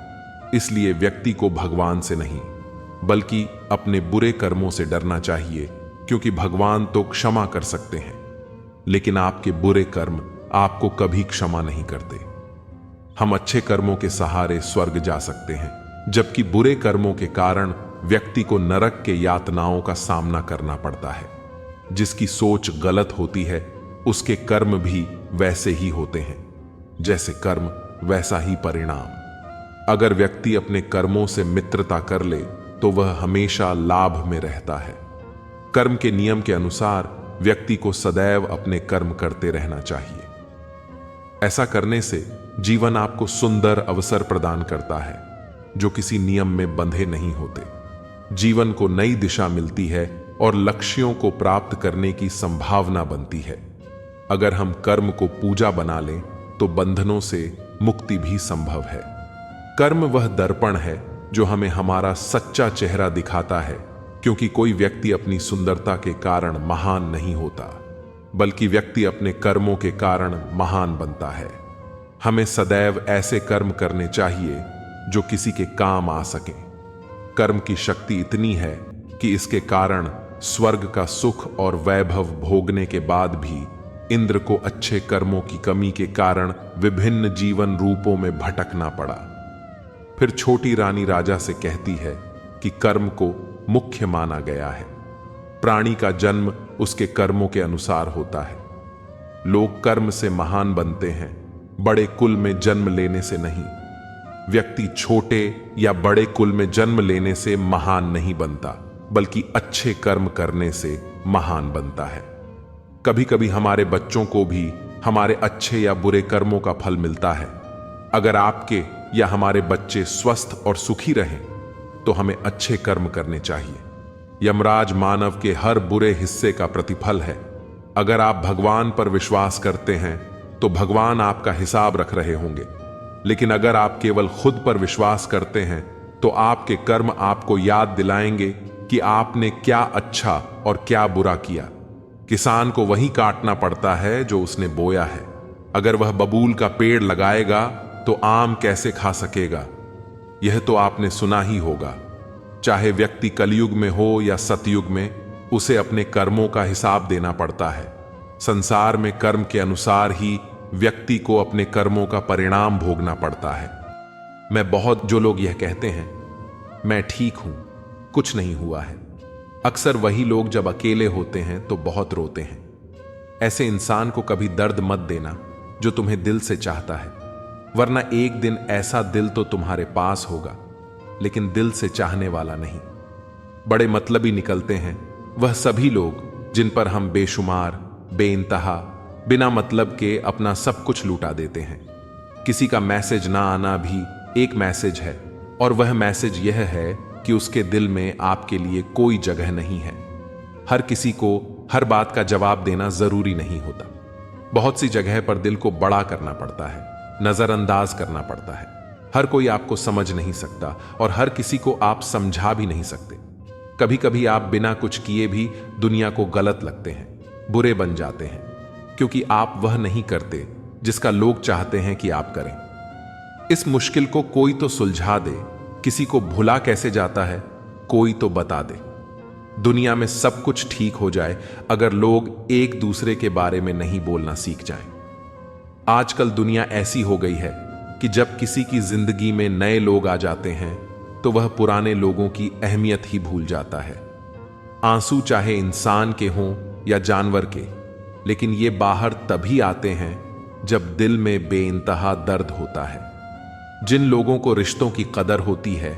इसलिए व्यक्ति को भगवान से नहीं, बल्कि अपने बुरे कर्मों से डरना चाहिए, क्योंकि भगवान तो क्षमा कर सकते हैं, लेकिन आपके बुरे कर्म आपको कभी क्षमा नहीं करते। हम अच्छे कर्मों के सहारे स्वर्ग जा सकते हैं, जबकि बुरे कर्मों के कारण व्यक्ति को नरक के यातनाओं का सामना करना पड़ता है। जिसकी सोच गलत होती है, उसके कर्म भी वैसे ही होते हैं। जैसे कर्म वैसा ही परिणाम। अगर व्यक्ति अपने कर्मों से मित्रता कर ले तो वह हमेशा लाभ में रहता है। कर्म के नियम के अनुसार व्यक्ति को सदैव अपने कर्म करते रहना चाहिए। ऐसा करने से जीवन आपको सुंदर अवसर प्रदान करता है जो किसी नियम में बंधे नहीं होते। जीवन को नई दिशा मिलती है और लक्ष्यों को प्राप्त करने की संभावना बनती है। अगर हम कर्म को पूजा बना लें तो बंधनों से मुक्ति भी संभव है। कर्म वह दर्पण है जो हमें हमारा सच्चा चेहरा दिखाता है, क्योंकि कोई व्यक्ति अपनी सुंदरता के कारण महान नहीं होता, बल्कि व्यक्ति अपने कर्मों के कारण महान बनता है। हमें सदैव ऐसे कर्म करने चाहिए जो किसी के काम आ सकें। कर्म की शक्ति इतनी है कि इसके कारण स्वर्ग का सुख और वैभव भोगने के बाद भी इंद्र को अच्छे कर्मों की कमी के कारण विभिन्न जीवन रूपों में भटकना पड़ा। फिर छोटी रानी राजा से कहती है कि कर्म को मुख्य माना गया है। प्राणी का जन्म उसके कर्मों के अनुसार होता है। लोग कर्म से महान बनते हैं, बड़े कुल में जन्म लेने से नहीं। व्यक्ति छोटे या बड़े कुल में जन्म लेने से महान नहीं बनता, बल्कि अच्छे कर्म करने से महान बनता है। कभी कभी हमारे बच्चों को भी हमारे अच्छे या बुरे कर्मों का फल मिलता है। अगर आपके या हमारे बच्चे स्वस्थ और सुखी रहें तो हमें अच्छे कर्म करने चाहिए। यमराज मानव के हर बुरे हिस्से का प्रतिफल है। अगर आप भगवान पर विश्वास करते हैं तो भगवान आपका हिसाब रख रहे होंगे, लेकिन अगर आप केवल खुद पर विश्वास करते हैं तो आपके कर्म आपको याद दिलाएंगे कि आपने क्या अच्छा और क्या बुरा किया। किसान को वही काटना पड़ता है जो उसने बोया है। अगर वह बबूल का पेड़ लगाएगा तो आम कैसे खा सकेगा? यह तो आपने सुना ही होगा। चाहे व्यक्ति कलयुग में हो या सतयुग में, उसे अपने कर्मों का हिसाब देना पड़ता है। संसार में कर्म के अनुसार ही व्यक्ति को अपने कर्मों का परिणाम भोगना पड़ता है। जो लोग यह कहते हैं मैं ठीक हूं, कुछ नहीं हुआ है, अक्सर वही लोग जब अकेले होते हैं तो बहुत रोते हैं। ऐसे इंसान को कभी दर्द मत देना जो तुम्हें दिल से चाहता है, वरना एक दिन ऐसा दिल तो तुम्हारे पास होगा, लेकिन दिल से चाहने वाला नहीं। बड़े मतलबी निकलते हैं वह सभी लोग जिन पर हम बेशुमार, बेइंतहा, बिना मतलब के अपना सब कुछ लूटा देते हैं। किसी का मैसेज ना आना भी एक मैसेज है, और वह मैसेज यह है कि उसके दिल में आपके लिए कोई जगह नहीं है। हर किसी को हर बात का जवाब देना जरूरी नहीं होता। बहुत सी जगह पर दिल को बड़ा करना पड़ता है, नजरअंदाज करना पड़ता है। हर कोई आपको समझ नहीं सकता और हर किसी को आप समझा भी नहीं सकते। कभी कभी आप बिना कुछ किए भी दुनिया को गलत लगते हैं, बुरे बन जाते हैं, क्योंकि आप वह नहीं करते जिसका लोग चाहते हैं कि आप करें। इस मुश्किल को कोई तो सुलझा दे। किसी को भुला कैसे जाता है, कोई तो बता दे। दुनिया में सब कुछ ठीक हो जाए अगर लोग एक दूसरे के बारे में नहीं बोलना सीख जाएं। आजकल दुनिया ऐसी हो गई है कि जब किसी की जिंदगी में नए लोग आ जाते हैं तो वह पुराने लोगों की अहमियत ही भूल जाता है। आंसू चाहे इंसान के हों या जानवर के, लेकिन ये बाहर तभी आते हैं जब दिल में बेइंतहा दर्द होता है। जिन लोगों को रिश्तों की कदर होती है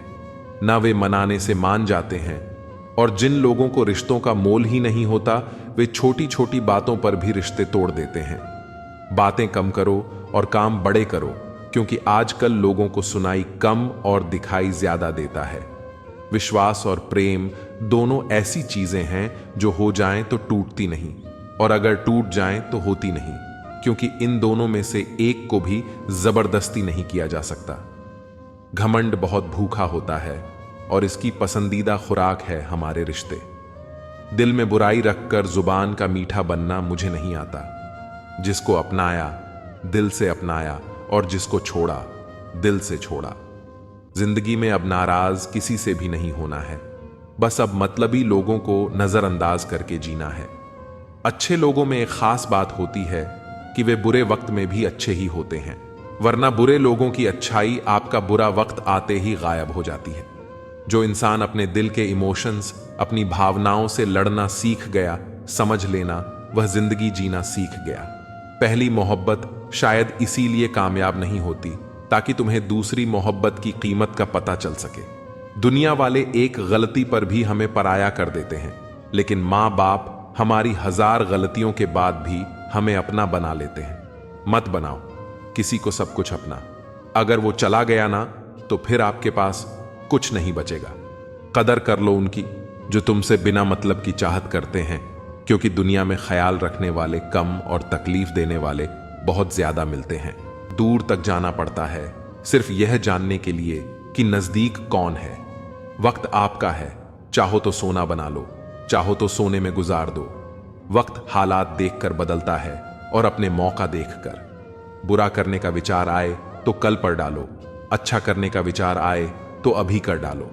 ना वे मनाने से मान जाते हैं, और जिन लोगों को रिश्तों का मोल ही नहीं होता वे छोटी छोटी बातों पर भी रिश्ते तोड़ देते हैं। बातें कम करो और काम बड़े करो, क्योंकि आजकल लोगों को सुनाई कम और दिखाई ज्यादा देता है। विश्वास और प्रेम दोनों ऐसी चीजें हैं जो हो जाएं तो टूटती नहीं, और अगर टूट जाएं तो होती नहीं, क्योंकि इन दोनों में से एक को भी जबरदस्ती नहीं किया जा सकता। घमंड बहुत भूखा होता है और इसकी पसंदीदा खुराक है हमारे रिश्ते। दिल में बुराई रखकर जुबान का मीठा बनना मुझे नहीं आता। जिसको अपनाया दिल से अपनाया, और जिसको छोड़ा दिल से छोड़ा। जिंदगी में अब नाराज किसी से भी नहीं होना है, बस अब मतलबी लोगों को नजरअंदाज करके जीना है। अच्छे लोगों में एक खास बात होती है कि वे बुरे वक्त में भी अच्छे ही होते हैं, वरना बुरे लोगों की अच्छाई आपका बुरा वक्त आते ही गायब हो जाती है। जो इंसान अपने दिल के इमोशंस, अपनी भावनाओं से लड़ना सीख गया, समझ लेना वह जिंदगी जीना सीख गया। पहली मोहब्बत शायद इसीलिए कामयाब नहीं होती ताकि तुम्हें दूसरी मोहब्बत की कीमत का पता चल सके। दुनिया वाले एक गलती पर भी हमें पराया कर देते हैं, लेकिन माँ बाप हमारी 1000 गलतियों के बाद भी हमें अपना बना लेते हैं। मत बनाओ किसी को सब कुछ अपना। अगर वो चला गया ना, तो फिर आपके पास कुछ नहीं बचेगा। कदर कर लो उनकी जो तुमसे बिना मतलब की चाहत करते हैं, क्योंकि दुनिया में ख्याल रखने वाले कम और तकलीफ देने वाले बहुत ज्यादा मिलते हैं। दूर तक जाना पड़ता है सिर्फ यह जानने के लिए कि नजदीक कौन है। वक्त आपका है, चाहो तो सोना बना लो, चाहो तो सोने में गुजार दो। वक्त हालात देखकर बदलता है और अपने मौका देखकर। बुरा करने का विचार आए तो कल पर डालो, अच्छा करने का विचार आए तो अभी कर डालो।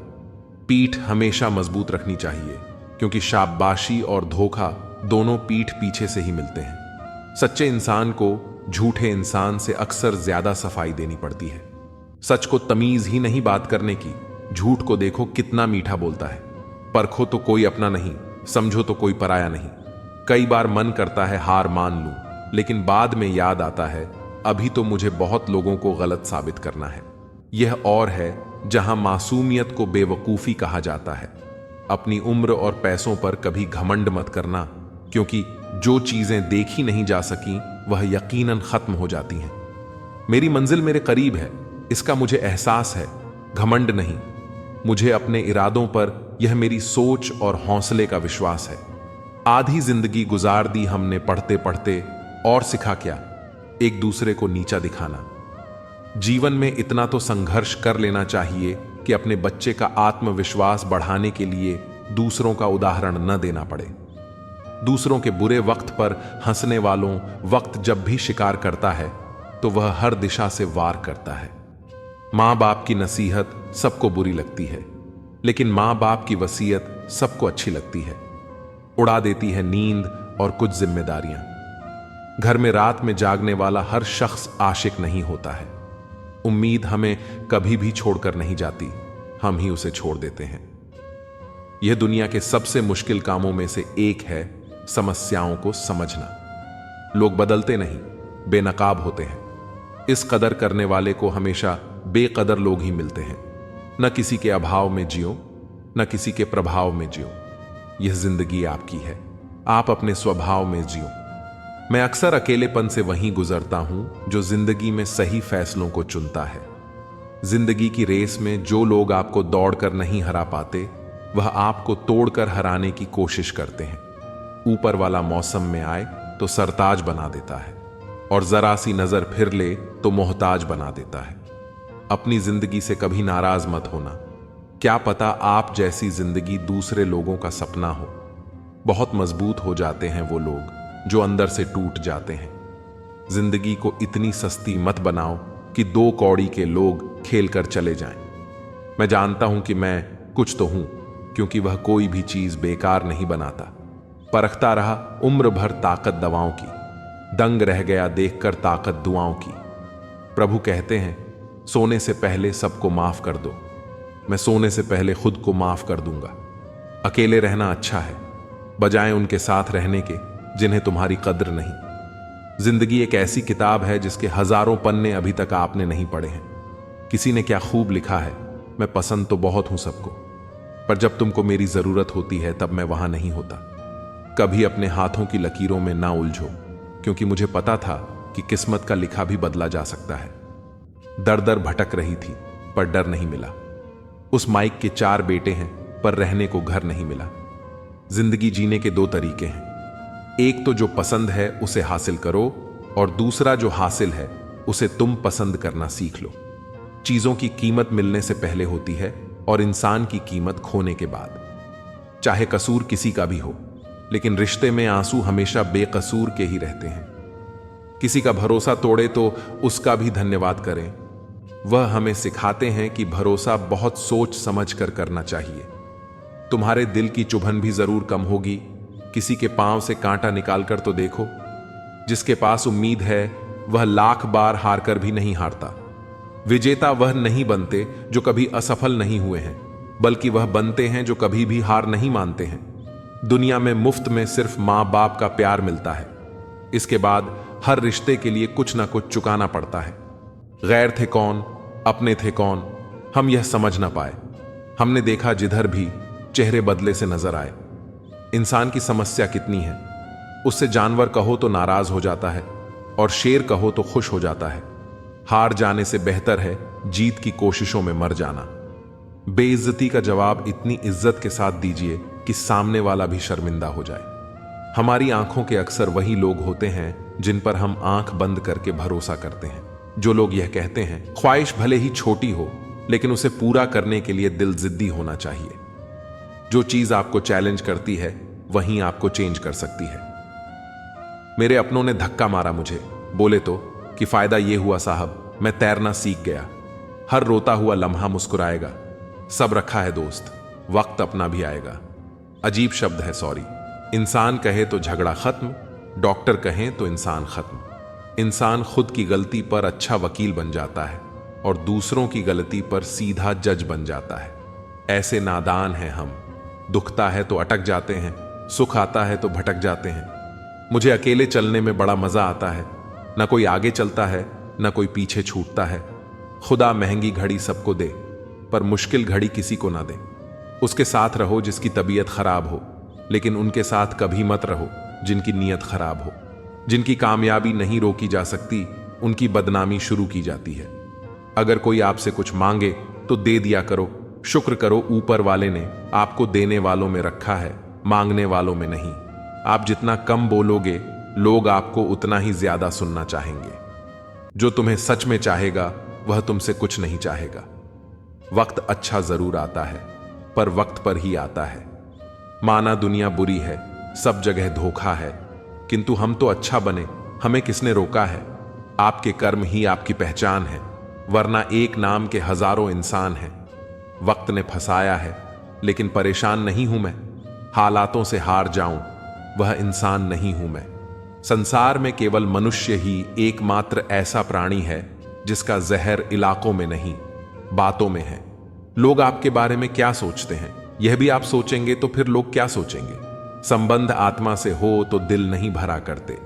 पीठ हमेशा मजबूत रखनी चाहिए, क्योंकि शाबाशी और धोखा दोनों पीठ पीछे से ही मिलते हैं। सच्चे इंसान को झूठे इंसान से अक्सर ज्यादा सफाई देनी पड़ती है। सच को तमीज ही नहीं बात करने की, झूठ को देखो कितना मीठा बोलता है। परखो तो कोई अपना नहीं, समझो तो कोई पराया नहीं। कई बार मन करता है हार मान लूं, लेकिन बाद में याद आता है अभी तो मुझे बहुत लोगों को गलत साबित करना है। यह और है जहां मासूमियत को बेवकूफी कहा जाता है। अपनी उम्र और पैसों पर कभी घमंड मत करना, क्योंकि जो चीजें देखी नहीं जा सकी वह यकीनन खत्म हो जाती हैं। मेरी मंजिल मेरे करीब है, इसका मुझे एहसास है, घमंड नहीं। मुझे अपने इरादों पर यह मेरी सोच और हौसले का विश्वास है। आधी जिंदगी गुजार दी हमने पढ़ते पढ़ते, और सिखा क्या, एक दूसरे को नीचा दिखाना। जीवन में इतना तो संघर्ष कर लेना चाहिए कि अपने बच्चे का आत्मविश्वास बढ़ाने के लिए दूसरों का उदाहरण न देना पड़े। दूसरों के बुरे वक्त पर हंसने वालों वक्त जब भी शिकार करता है तो वह हर दिशा से वार करता है। मां बाप की नसीहत सबको बुरी लगती है, लेकिन मां बाप की वसीयत सबको अच्छी लगती है। उड़ा देती है नींद और कुछ जिम्मेदारियां। घर में रात में जागने वाला हर शख्स आशिक नहीं होता है। उम्मीद हमें कभी भी छोड़कर नहीं जाती, हम ही उसे छोड़ देते हैं। यह दुनिया के सबसे मुश्किल कामों में से एक है, समस्याओं को समझना। लोग बदलते नहीं, बेनकाब होते हैं। इस कदर करने वाले को हमेशा बेकदर लोग ही मिलते हैं। न किसी के अभाव में जियो, न किसी के प्रभाव में जियो। यह जिंदगी आपकी है, आप अपने स्वभाव में जियो। मैं अक्सर अकेलेपन से वहीं गुजरता हूं जो जिंदगी में सही फैसलों को चुनता है। जिंदगी की रेस में जो लोग आपको दौड़कर नहीं हरा पाते, वह आपको तोड़कर हराने की कोशिश करते हैं। ऊपर वाला मौसम में आए तो सरताज बना देता है, और जरा सी नजर फिर ले तो मोहताज बना देता है। अपनी जिंदगी से कभी नाराज मत होना। क्या पता आप जैसी जिंदगी दूसरे लोगों का सपना हो। बहुत मजबूत हो जाते हैं वो लोग जो अंदर से टूट जाते हैं। जिंदगी को इतनी सस्ती मत बनाओ कि 2 कौड़ी के लोग खेल कर चले जाएं। मैं जानता हूं कि मैं कुछ तो हूं, क्योंकि वह कोई भी चीज बेकार नहीं बनाता। परखता रहा उम्र भर ताकत दवाओं की, दंग रह गया देखकर ताकत दुआओं की। प्रभु कहते हैं सोने से पहले सबको माफ कर दो। मैं सोने से पहले खुद को माफ कर दूंगा। अकेले रहना अच्छा है, बजाय उनके साथ रहने के जिन्हें तुम्हारी कद्र नहीं। जिंदगी एक ऐसी किताब है जिसके हजारों पन्ने अभी तक आपने नहीं पढ़े हैं। किसी ने क्या खूब लिखा है, मैं पसंद तो बहुत हूं सबको, पर जब तुमको मेरी जरूरत होती है तब मैं वहां नहीं होता। कभी अपने हाथों की लकीरों में ना उलझो, क्योंकि मुझे पता था कि किस्मत का लिखा भी बदला जा सकता है। दर दर भटक रही थी पर डर नहीं मिला। उस माइक के 4 बेटे हैं पर रहने को घर नहीं मिला। जिंदगी जीने के 2 तरीके हैं, एक तो जो पसंद है उसे हासिल करो, और दूसरा जो हासिल है उसे तुम पसंद करना सीख लो। चीजों की कीमत मिलने से पहले होती है और इंसान की कीमत खोने के बाद। चाहे कसूर किसी का भी हो, लेकिन रिश्ते में आंसू हमेशा बेकसूर के ही रहते हैं। किसी का भरोसा तोड़े तो उसका भी धन्यवाद करें। वह हमें सिखाते हैं कि भरोसा बहुत सोच समझ कर करना चाहिए। तुम्हारे दिल की चुभन भी जरूर कम होगी। किसी के पांव से कांटा निकालकर तो देखो। जिसके पास उम्मीद है वह लाख बार हारकर भी नहीं हारता। विजेता वह नहीं बनते जो कभी असफल नहीं हुए हैं, बल्कि वह बनते हैं जो कभी भी हार नहीं मानते हैं। दुनिया में मुफ्त में सिर्फ माँ बाप का प्यार मिलता है। इसके बाद हर रिश्ते के लिए कुछ ना कुछ चुकाना पड़ता है। गैर थे कौन, अपने थे कौन, हम यह समझ ना पाए। हमने देखा जिधर भी चेहरे बदले से नजर आए। इंसान की समस्या कितनी है, उससे जानवर कहो तो नाराज हो जाता है और शेर कहो तो खुश हो जाता है। हार जाने से बेहतर है जीत की कोशिशों में मर जाना। बेइज्जती का जवाब इतनी इज्जत के साथ दीजिए कि सामने वाला भी शर्मिंदा हो जाए। हमारी आंखों के अक्सर वही लोग होते हैं जिन पर हम आंख बंद करके भरोसा करते हैं। जो लोग यह कहते हैं, ख्वाहिश भले ही छोटी हो लेकिन उसे पूरा करने के लिए दिल जिद्दी होना चाहिए। जो चीज आपको चैलेंज करती है वहीं आपको चेंज कर सकती है। मेरे अपनों ने धक्का मारा मुझे, बोले तो कि फायदा यह हुआ साहब, मैं तैरना सीख गया। हर रोता हुआ लम्हा मुस्कुराएगा। सब रखा है दोस्त, वक्त अपना भी आएगा। अजीब शब्द है सॉरी। इंसान कहे तो झगड़ा खत्म, डॉक्टर कहें तो इंसान खत्म। इंसान खुद की गलती पर अच्छा वकील बन जाता है और दूसरों की गलती पर सीधा जज बन जाता है। ऐसे नादान हैं हम। दुखता है तो अटक जाते हैं, सुख आता है तो भटक जाते हैं। मुझे अकेले चलने में बड़ा मजा आता है। ना कोई आगे चलता है, ना कोई पीछे छूटता है। खुदा महंगी घड़ी सबको दे, पर मुश्किल घड़ी किसी को ना दे। उसके साथ रहो जिसकी तबीयत खराब हो, लेकिन उनके साथ कभी मत रहो जिनकी नीयत खराब हो। जिनकी कामयाबी नहीं रोकी जा सकती, उनकी बदनामी शुरू की जाती है। अगर कोई आपसे कुछ मांगे तो दे दिया करो। शुक्र करो ऊपर वाले ने आपको देने वालों में रखा है, मांगने वालों में नहीं। आप जितना कम बोलोगे, लोग आपको उतना ही ज्यादा सुनना चाहेंगे। जो तुम्हें सच में चाहेगा वह तुमसे कुछ नहीं चाहेगा। वक्त अच्छा जरूर आता है, पर वक्त पर ही आता है। माना दुनिया बुरी है, सब जगह धोखा है, किंतु हम तो अच्छा बने, हमें किसने रोका है। आपके कर्म ही आपकी पहचान है, वरना एक नाम के हजारों इंसान हैं। वक्त ने फंसाया है, लेकिन परेशान नहीं हूं मैं। हालातों से हार जाऊं, वह इंसान नहीं हूं मैं। संसार में केवल मनुष्य ही एकमात्र ऐसा प्राणी है जिसका जहर इलाकों में नहीं, बातों में है। लोग आपके बारे में क्या सोचते हैं, यह भी आप सोचेंगे तो फिर लोग क्या सोचेंगे। संबंध आत्मा से हो तो दिल नहीं भरा करते।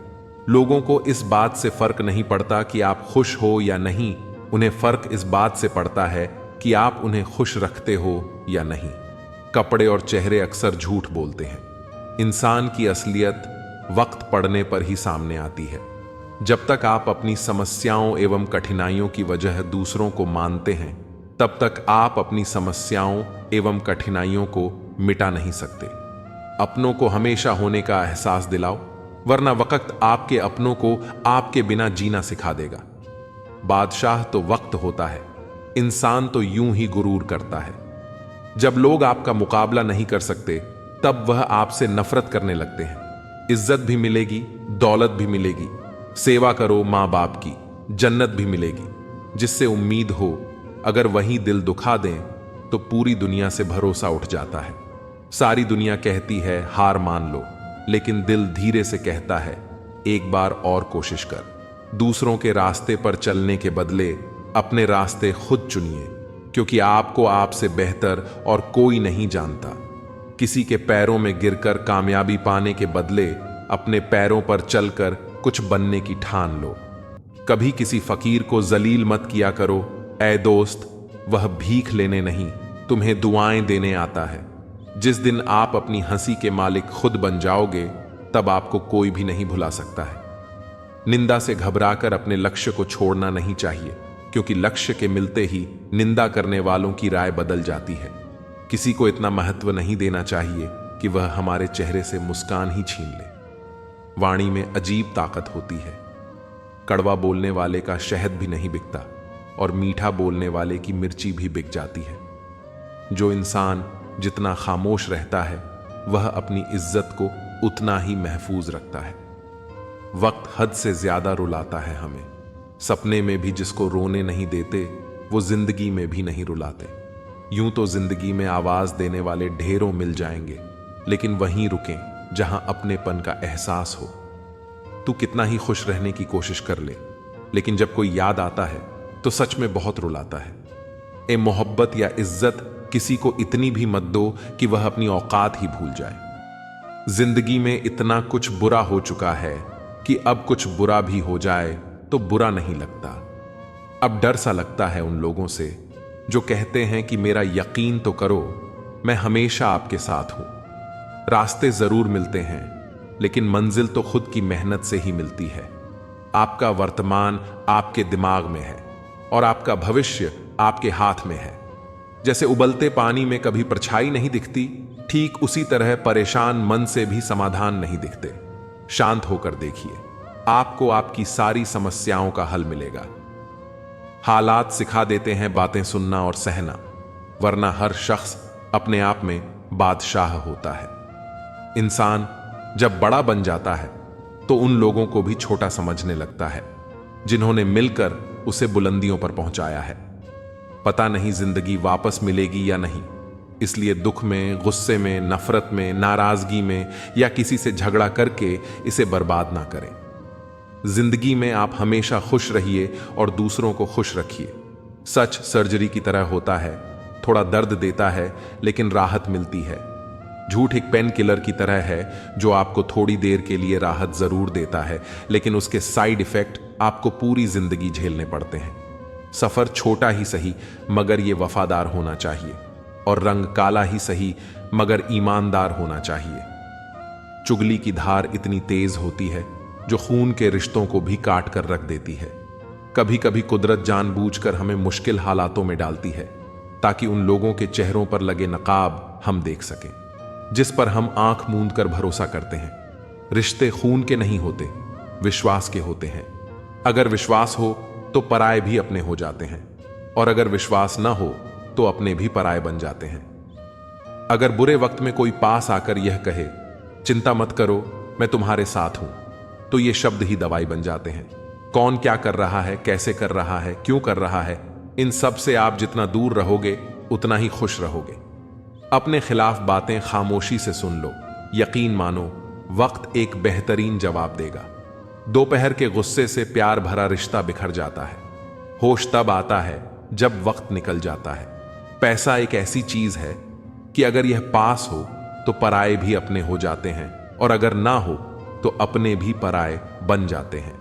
लोगों को इस बात से फर्क नहीं पड़ता कि आप खुश हो या नहीं, उन्हें फर्क इस बात से पड़ता है कि आप उन्हें खुश रखते हो या नहीं। कपड़े और चेहरे अक्सर झूठ बोलते हैं। इंसान की असलियत वक्त पड़ने पर ही सामने आती है। जब तक आप अपनी समस्याओं एवं कठिनाइयों की वजह दूसरों को मानते हैं, तब तक आप अपनी समस्याओं एवं कठिनाइयों को मिटा नहीं सकते। अपनों को हमेशा होने का एहसास दिलाओ, वरना वक्त आपके अपनों को आपके बिना जीना सिखा देगा। बादशाह तो वक्त होता है, इंसान तो यूं ही गुरूर करता है। जब लोग आपका मुकाबला नहीं कर सकते, तब वह आपसे नफरत करने लगते हैं। इज्जत भी मिलेगी, दौलत भी मिलेगी। सेवा करो माँ बाप की, जन्नत भी मिलेगी। जिससे उम्मीद हो, अगर वही दिल दुखा दें तो पूरी दुनिया से भरोसा उठ जाता है। सारी दुनिया कहती है हार मान लो, लेकिन दिल धीरे से कहता है एक बार और कोशिश कर। दूसरों के रास्ते पर चलने के बदले अपने रास्ते खुद चुनिए, क्योंकि आपको आपसे बेहतर और कोई नहीं जानता। किसी के पैरों में गिरकर कामयाबी पाने के बदले अपने पैरों पर चलकर कुछ बनने की ठान लो। कभी किसी फकीर को जलील मत किया करो। ऐ दोस्त, वह भीख लेने नहीं, तुम्हें दुआएं देने आता है। जिस दिन आप अपनी हंसी के मालिक खुद बन जाओगे, तब आपको कोई भी नहीं भुला सकता है। निंदा से घबराकर अपने लक्ष्य को छोड़ना नहीं चाहिए, क्योंकि लक्ष्य के मिलते ही निंदा करने वालों की राय बदल जाती है। किसी को इतना महत्व नहीं देना चाहिए कि वह हमारे चेहरे से मुस्कान ही छीन ले। वाणी में अजीब ताकत होती है। कड़वा बोलने वाले का शहद भी नहीं बिकता और मीठा बोलने वाले की मिर्ची भी बिक जाती है। जो इंसान जितना खामोश रहता है, वह अपनी इज्जत को उतना ही महफूज रखता है। वक्त हद से ज्यादा रुलाता है हमें। सपने में भी जिसको रोने नहीं देते, वो जिंदगी में भी नहीं रुलाते। यूं तो जिंदगी में आवाज देने वाले ढेरों मिल जाएंगे, लेकिन वहीं रुकें जहां अपनेपन का एहसास हो। तू कितना ही खुश रहने की कोशिश कर ले, लेकिन जब कोई याद आता है तो सच में बहुत रुलाता है। ए मोहब्बत या इज्जत किसी को इतनी भी मत दो कि वह अपनी औकात ही भूल जाए। जिंदगी में इतना कुछ बुरा हो चुका है कि अब कुछ बुरा भी हो जाए तो बुरा नहीं लगता। अब डर सा लगता है उन लोगों से जो कहते हैं कि मेरा यकीन तो करो, मैं हमेशा आपके साथ हूं। रास्ते जरूर मिलते हैं, लेकिन मंजिल तो खुद की मेहनत से ही मिलती है। आपका वर्तमान आपके दिमाग में है और आपका भविष्य आपके हाथ में है। जैसे उबलते पानी में कभी परछाई नहीं दिखती, ठीक उसी तरह परेशान मन से भी समाधान नहीं दिखते। शांत होकर देखिए, आपको आपकी सारी समस्याओं का हल मिलेगा। हालात सिखा देते हैं बातें सुनना और सहना, वरना हर शख्स अपने आप में बादशाह होता है। इंसान जब बड़ा बन जाता है तो उन लोगों को भी छोटा समझने लगता है जिन्होंने मिलकर उसे बुलंदियों पर पहुंचाया है। पता नहीं जिंदगी वापस मिलेगी या नहीं, इसलिए दुख में, गुस्से में, नफरत में, नाराजगी में या किसी से झगड़ा करके इसे बर्बाद ना करें। जिंदगी में आप हमेशा खुश रहिए और दूसरों को खुश रखिए। सच सर्जरी की तरह होता है, थोड़ा दर्द देता है लेकिन राहत मिलती है। झूठ एक पेन किलर की तरह है जो आपको थोड़ी देर के लिए राहत जरूर देता है, लेकिन उसके साइड इफेक्ट आपको पूरी जिंदगी झेलने पड़ते हैं। सफर छोटा ही सही मगर ये वफादार होना चाहिए, और रंग काला ही सही मगर ईमानदार होना चाहिए। चुगली की धार इतनी तेज होती है जो खून के रिश्तों को भी काट कर रख देती है। कभी कभी कुदरत जानबूझकर हमें मुश्किल हालातों में डालती है ताकि उन लोगों के चेहरों पर लगे नकाब हम देख सकें जिस पर हम आंख मूंद कर भरोसा करते हैं। रिश्ते खून के नहीं होते, विश्वास के होते हैं। अगर विश्वास हो तो पराये भी अपने हो जाते हैं, और अगर विश्वास न हो तो अपने भी पराये बन जाते हैं। अगर बुरे वक्त में कोई पास आकर यह कहे, चिंता मत करो, मैं तुम्हारे साथ हूं, तो ये शब्द ही दवाई बन जाते हैं। कौन क्या कर रहा है, कैसे कर रहा है, क्यों कर रहा है, इन सब से आप जितना दूर रहोगे उतना ही खुश रहोगे। अपने खिलाफ बातें खामोशी से सुन लो, यकीन मानो वक्त एक बेहतरीन जवाब देगा। दोपहर के गुस्से से प्यार भरा रिश्ता बिखर जाता है। होश तब आता है जब वक्त निकल जाता है। पैसा एक ऐसी चीज है कि अगर यह पास हो तो पराये भी अपने हो जाते हैं, और अगर ना हो तो अपने भी पराये बन जाते हैं।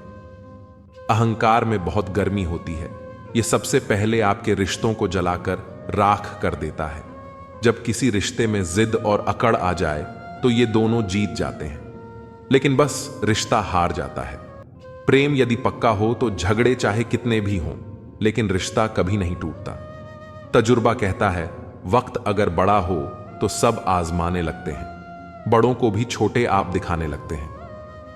अहंकार में बहुत गर्मी होती है, यह सबसे पहले आपके रिश्तों को जलाकर राख कर देता है। जब किसी रिश्ते में जिद और अकड़ आ जाए तो ये दोनों जीत जाते हैं, लेकिन बस रिश्ता हार जाता है। प्रेम यदि पक्का हो तो झगड़े चाहे कितने भी हों, लेकिन रिश्ता कभी नहीं टूटता। तजुर्बा कहता है, वक्त अगर बड़ा हो तो सब आजमाने लगते हैं, बड़ों को भी छोटे आप दिखाने लगते हैं।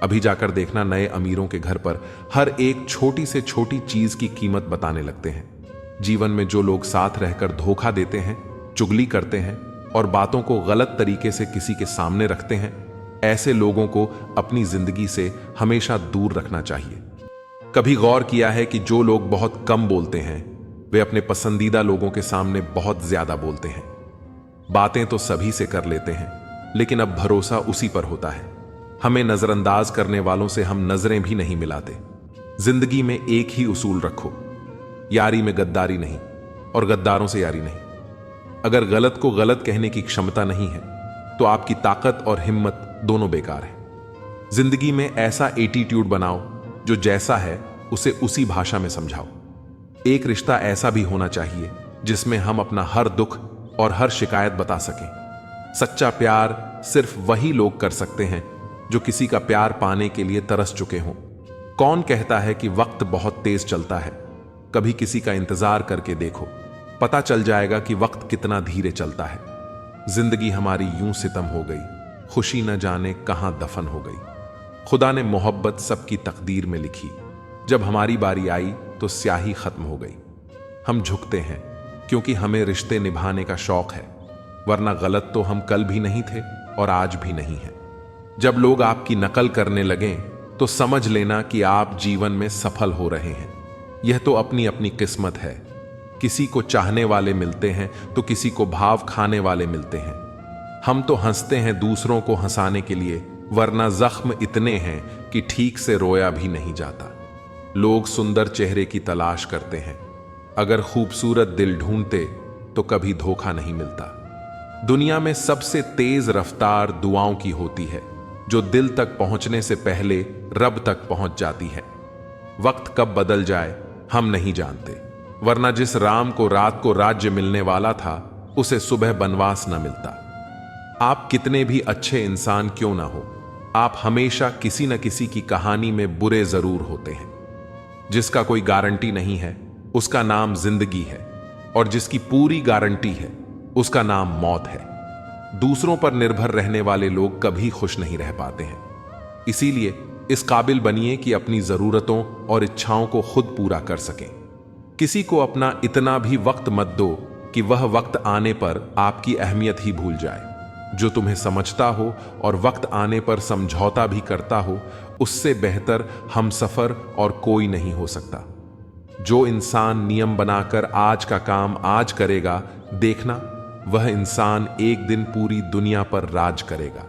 अभी जाकर देखना, नए अमीरों के घर पर हर एक छोटी से छोटी चीज की कीमत बताने लगते हैं। जीवन में जो लोग साथ रहकर धोखा देते हैं, चुगली करते हैं और बातों को गलत तरीके से किसी के सामने रखते हैं, ऐसे लोगों को अपनी जिंदगी से हमेशा दूर रखना चाहिए। कभी गौर किया है कि जो लोग बहुत कम बोलते हैं वे अपने पसंदीदा लोगों के सामने बहुत ज्यादा बोलते हैं। बातें तो सभी से कर लेते हैं, लेकिन अब भरोसा उसी पर होता है। हमें नजरअंदाज करने वालों से हम नजरें भी नहीं मिलाते। जिंदगी में एक ही उसूल रखो, यारी में गद्दारी नहीं और गद्दारों से यारी नहीं। अगर गलत को गलत कहने की क्षमता नहीं है तो आपकी ताकत और हिम्मत दोनों बेकार है। जिंदगी में ऐसा एटीट्यूड बनाओ जो जैसा है उसे उसी भाषा में समझाओ। एक रिश्ता ऐसा भी होना चाहिए जिसमें हम अपना हर दुख और हर शिकायत बता सकें। सच्चा प्यार सिर्फ वही लोग कर सकते हैं जो किसी का प्यार पाने के लिए तरस चुके हों। कौन कहता है कि वक्त बहुत तेज चलता है? कभी किसी का इंतजार करके देखो, पता चल जाएगा कि वक्त कितना धीरे चलता है। जिंदगी हमारी यूं सितम हो गई, खुशी न जाने कहां दफन हो गई। खुदा ने मोहब्बत सबकी तकदीर में लिखी, जब हमारी बारी आई तो स्याही खत्म हो गई। हम झुकते हैं क्योंकि हमें रिश्ते निभाने का शौक है, वरना गलत तो हम कल भी नहीं थे और आज भी नहीं है। जब लोग आपकी नकल करने लगें तो समझ लेना कि आप जीवन में सफल हो रहे हैं। यह तो अपनी अपनी किस्मत है। किसी को चाहने वाले मिलते हैं तो किसी को भाव खाने वाले मिलते हैं। हम तो हंसते हैं दूसरों को हंसाने के लिए, वरना जख्म इतने हैं कि ठीक से रोया भी नहीं जाता। लोग सुंदर चेहरे की तलाश करते हैं, अगर खूबसूरत दिल ढूंढते तो कभी धोखा नहीं मिलता। दुनिया में सबसे तेज रफ्तार दुआओं की होती है, जो दिल तक पहुंचने से पहले रब तक पहुंच जाती है। वक्त कब बदल जाए हम नहीं जानते, वरना जिस राम को रात को राज्य मिलने वाला था उसे सुबह बनवास न मिलता। आप कितने भी अच्छे इंसान क्यों ना हो, आप हमेशा किसी न किसी की कहानी में बुरे जरूर होते हैं। जिसका कोई गारंटी नहीं है उसका नाम जिंदगी है, और जिसकी पूरी गारंटी है उसका नाम मौत है। दूसरों पर निर्भर रहने वाले लोग कभी खुश नहीं रह पाते हैं। इसीलिए इस काबिल बनिए कि अपनी जरूरतों और इच्छाओं को खुद पूरा कर सकें। किसी को अपना इतना भी वक्त मत दो कि वह वक्त आने पर आपकी अहमियत ही भूल जाए। जो तुम्हें समझता हो और वक्त आने पर समझौता भी करता हो, उससे बेहतर हमसफर और कोई नहीं हो सकता। जो इंसान नियम बनाकर आज का काम आज करेगा, देखना वह इंसान एक दिन पूरी दुनिया पर राज करेगा।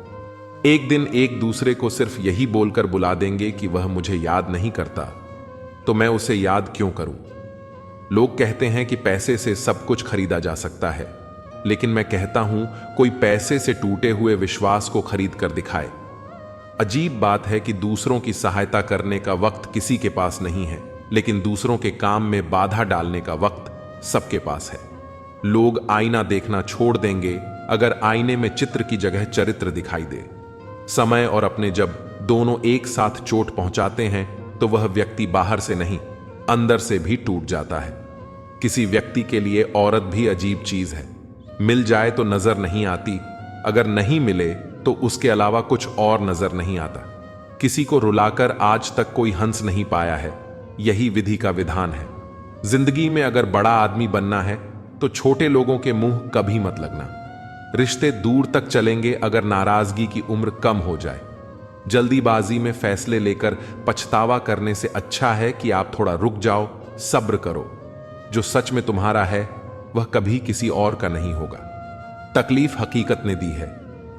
एक दिन एक दूसरे को सिर्फ यही बोलकर बुला देंगे कि वह मुझे याद नहीं करता, तो मैं उसे याद क्यों करूं। लोग कहते हैं कि पैसे से सब कुछ खरीदा जा सकता है, लेकिन मैं कहता हूं कोई पैसे से टूटे हुए विश्वास को खरीद कर दिखाए। अजीब बात है कि दूसरों की सहायता करने का वक्त किसी के पास नहीं है, लेकिन दूसरों के काम में बाधा डालने का वक्त सबके पास है। लोग आईना देखना छोड़ देंगे अगर आईने में चित्र की जगह चरित्र दिखाई दे। समय और अपने जब दोनों एक साथ चोट पहुंचाते हैं तो वह व्यक्ति बाहर से नहीं अंदर से भी टूट जाता है। किसी व्यक्ति के लिए औरत भी अजीब चीज है। मिल जाए तो नजर नहीं आती, अगर नहीं मिले तो उसके अलावा कुछ और नजर नहीं आता। किसी को रुलाकर आज तक कोई हंस नहीं पाया है, यही विधि का विधान है। जिंदगी में अगर बड़ा आदमी बनना है तो छोटे लोगों के मुंह कभी मत लगना। रिश्ते दूर तक चलेंगे अगर नाराजगी की उम्र कम हो जाए। जल्दीबाजी में फैसले लेकर पछतावा करने से अच्छा है कि आप थोड़ा रुक जाओ, सब्र करो। जो सच में तुम्हारा है वह कभी किसी और का नहीं होगा। तकलीफ हकीकत ने दी है,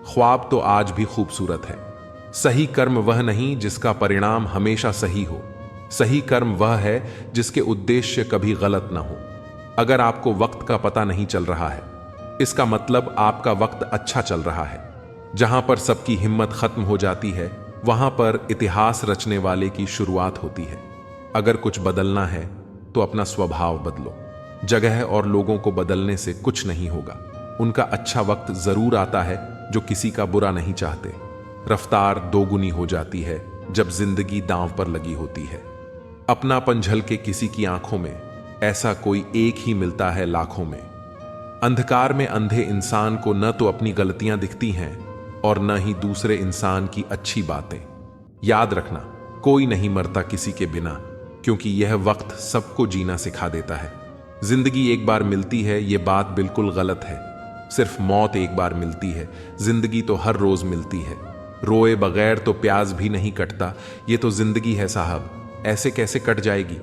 ख्वाब तो आज भी खूबसूरत है। सही कर्म वह नहीं जिसका परिणाम हमेशा सही हो, सही कर्म वह है जिसके उद्देश्य कभी गलत ना हो। अगर आपको वक्त का पता नहीं चल रहा है, इसका मतलब आपका वक्त अच्छा चल रहा है। जहां पर सबकी हिम्मत खत्म हो जाती है, वहां पर इतिहास रचने वाले की शुरुआत होती है। अगर कुछ बदलना है तो अपना स्वभाव बदलो। जगह और लोगों को बदलने से कुछ नहीं होगा। उनका अच्छा वक्त जरूर आता है जो किसी का बुरा नहीं चाहते। रफ्तार दोगुनी हो जाती है जब जिंदगी दांव पर लगी होती है। अपनापन झलके किसी की आंखों में, ऐसा कोई एक ही मिलता है लाखों में। अंधकार में अंधे इंसान को न तो अपनी गलतियां दिखती हैं और न ही दूसरे इंसान की अच्छी बातें। याद रखना, कोई नहीं मरता किसी के बिना, क्योंकि यह वक्त सबको जीना सिखा देता है। जिंदगी एक बार मिलती है, यह बात बिल्कुल गलत है। सिर्फ मौत एक बार मिलती है, जिंदगी तो हर रोज मिलती है। रोए बगैर तो प्याज भी नहीं कटता, ये तो जिंदगी है साहब, ऐसे कैसे कट जाएगी।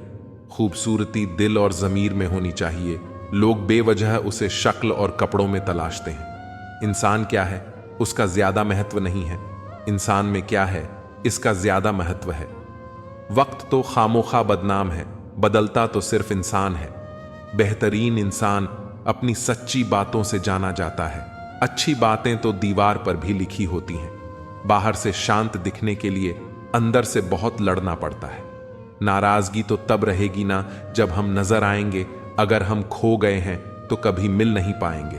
खूबसूरती दिल और जमीर में होनी चाहिए। लोग बेवजह उसे शक्ल और कपड़ों में तलाशते हैं। इंसान क्या है उसका ज्यादा महत्व नहीं है, इंसान में क्या है इसका ज्यादा महत्व है। वक्त तो खामोखा बदनाम है, बदलता तो सिर्फ इंसान है। बेहतरीन इंसान अपनी सच्ची बातों से जाना जाता है। अच्छी बातें तो दीवार पर भी लिखी होती हैं। बाहर से शांत दिखने के लिए अंदर से बहुत लड़ना पड़ता है। नाराजगी तो तब रहेगी ना जब हम नजर आएंगे। अगर हम खो गए हैं तो कभी मिल नहीं पाएंगे।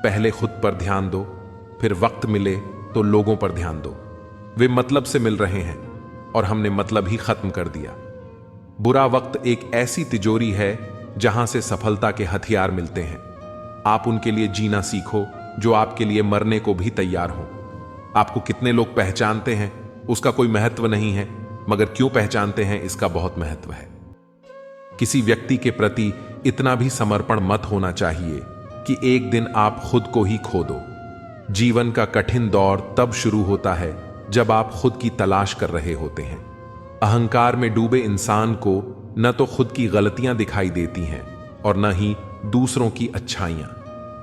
पहले खुद पर ध्यान दो, फिर वक्त मिले तो लोगों पर ध्यान दो। वे मतलब से मिल रहे हैं और हमने मतलब ही खत्म कर दिया। बुरा वक्त एक ऐसी तिजोरी है जहां से सफलता के हथियार मिलते हैं। आप उनके लिए जीना सीखो जो आपके लिए मरने को भी तैयार हो। आपको कितने लोग पहचानते हैं उसका कोई महत्व नहीं है, मगर क्यों पहचानते हैं इसका बहुत महत्व है। किसी व्यक्ति के प्रति इतना भी समर्पण मत होना चाहिए कि एक दिन आप खुद को ही खो दो। जीवन का कठिन दौर तब शुरू होता है जब आप खुद की तलाश कर रहे होते हैं। अहंकार में डूबे इंसान को न तो खुद की गलतियां दिखाई देती हैं और न ही दूसरों की अच्छाइयां।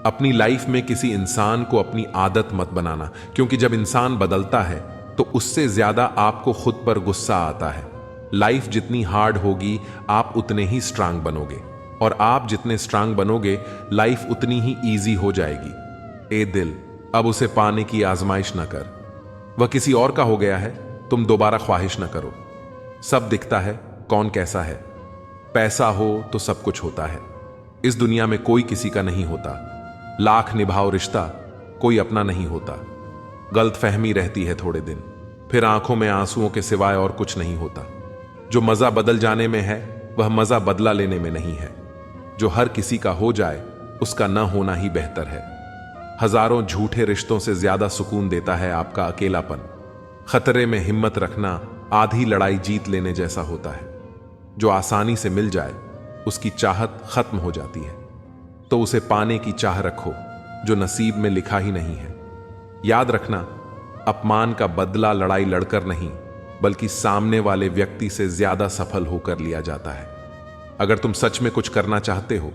अपनी लाइफ में किसी इंसान को अपनी आदत मत बनाना, क्योंकि जब इंसान बदलता है तो उससे ज्यादा आपको खुद पर गुस्सा आता है। लाइफ जितनी हार्ड होगी आप उतने ही स्ट्रांग बनोगे, और आप जितने स्ट्रांग बनोगे लाइफ उतनी ही ईजी हो जाएगी। ए दिल, अब उसे पाने की आजमाइश न कर। वह किसी और का हो गया है, तुम दोबारा ख्वाहिश न करो। सब दिखता है, कौन कैसा है। पैसा हो तो सब कुछ होता है। इस दुनिया में कोई किसी का नहीं होता। लाख निभाओ रिश्ता, कोई अपना नहीं होता। गलतफहमी रहती है थोड़े दिन, फिर आंखों में आंसुओं के सिवाय और कुछ नहीं होता। जो मजा बदल जाने में है, वह मजा बदला लेने में नहीं है। जो हर किसी का हो जाए, उसका न होना ही बेहतर है। हजारों झूठे रिश्तों से ज्यादा सुकून देता है आपका अकेलापन। खतरे में हिम्मत रखना आधी लड़ाई जीत लेने जैसा होता है। जो आसानी से मिल जाए, उसकी चाहत खत्म हो जाती है। तो उसे पाने की चाह रखो जो नसीब में लिखा ही नहीं है। याद रखना, अपमान का बदला लड़ाई लड़कर नहीं, बल्कि सामने वाले व्यक्ति से ज्यादा सफल होकर लिया जाता है। अगर तुम सच में कुछ करना चाहते हो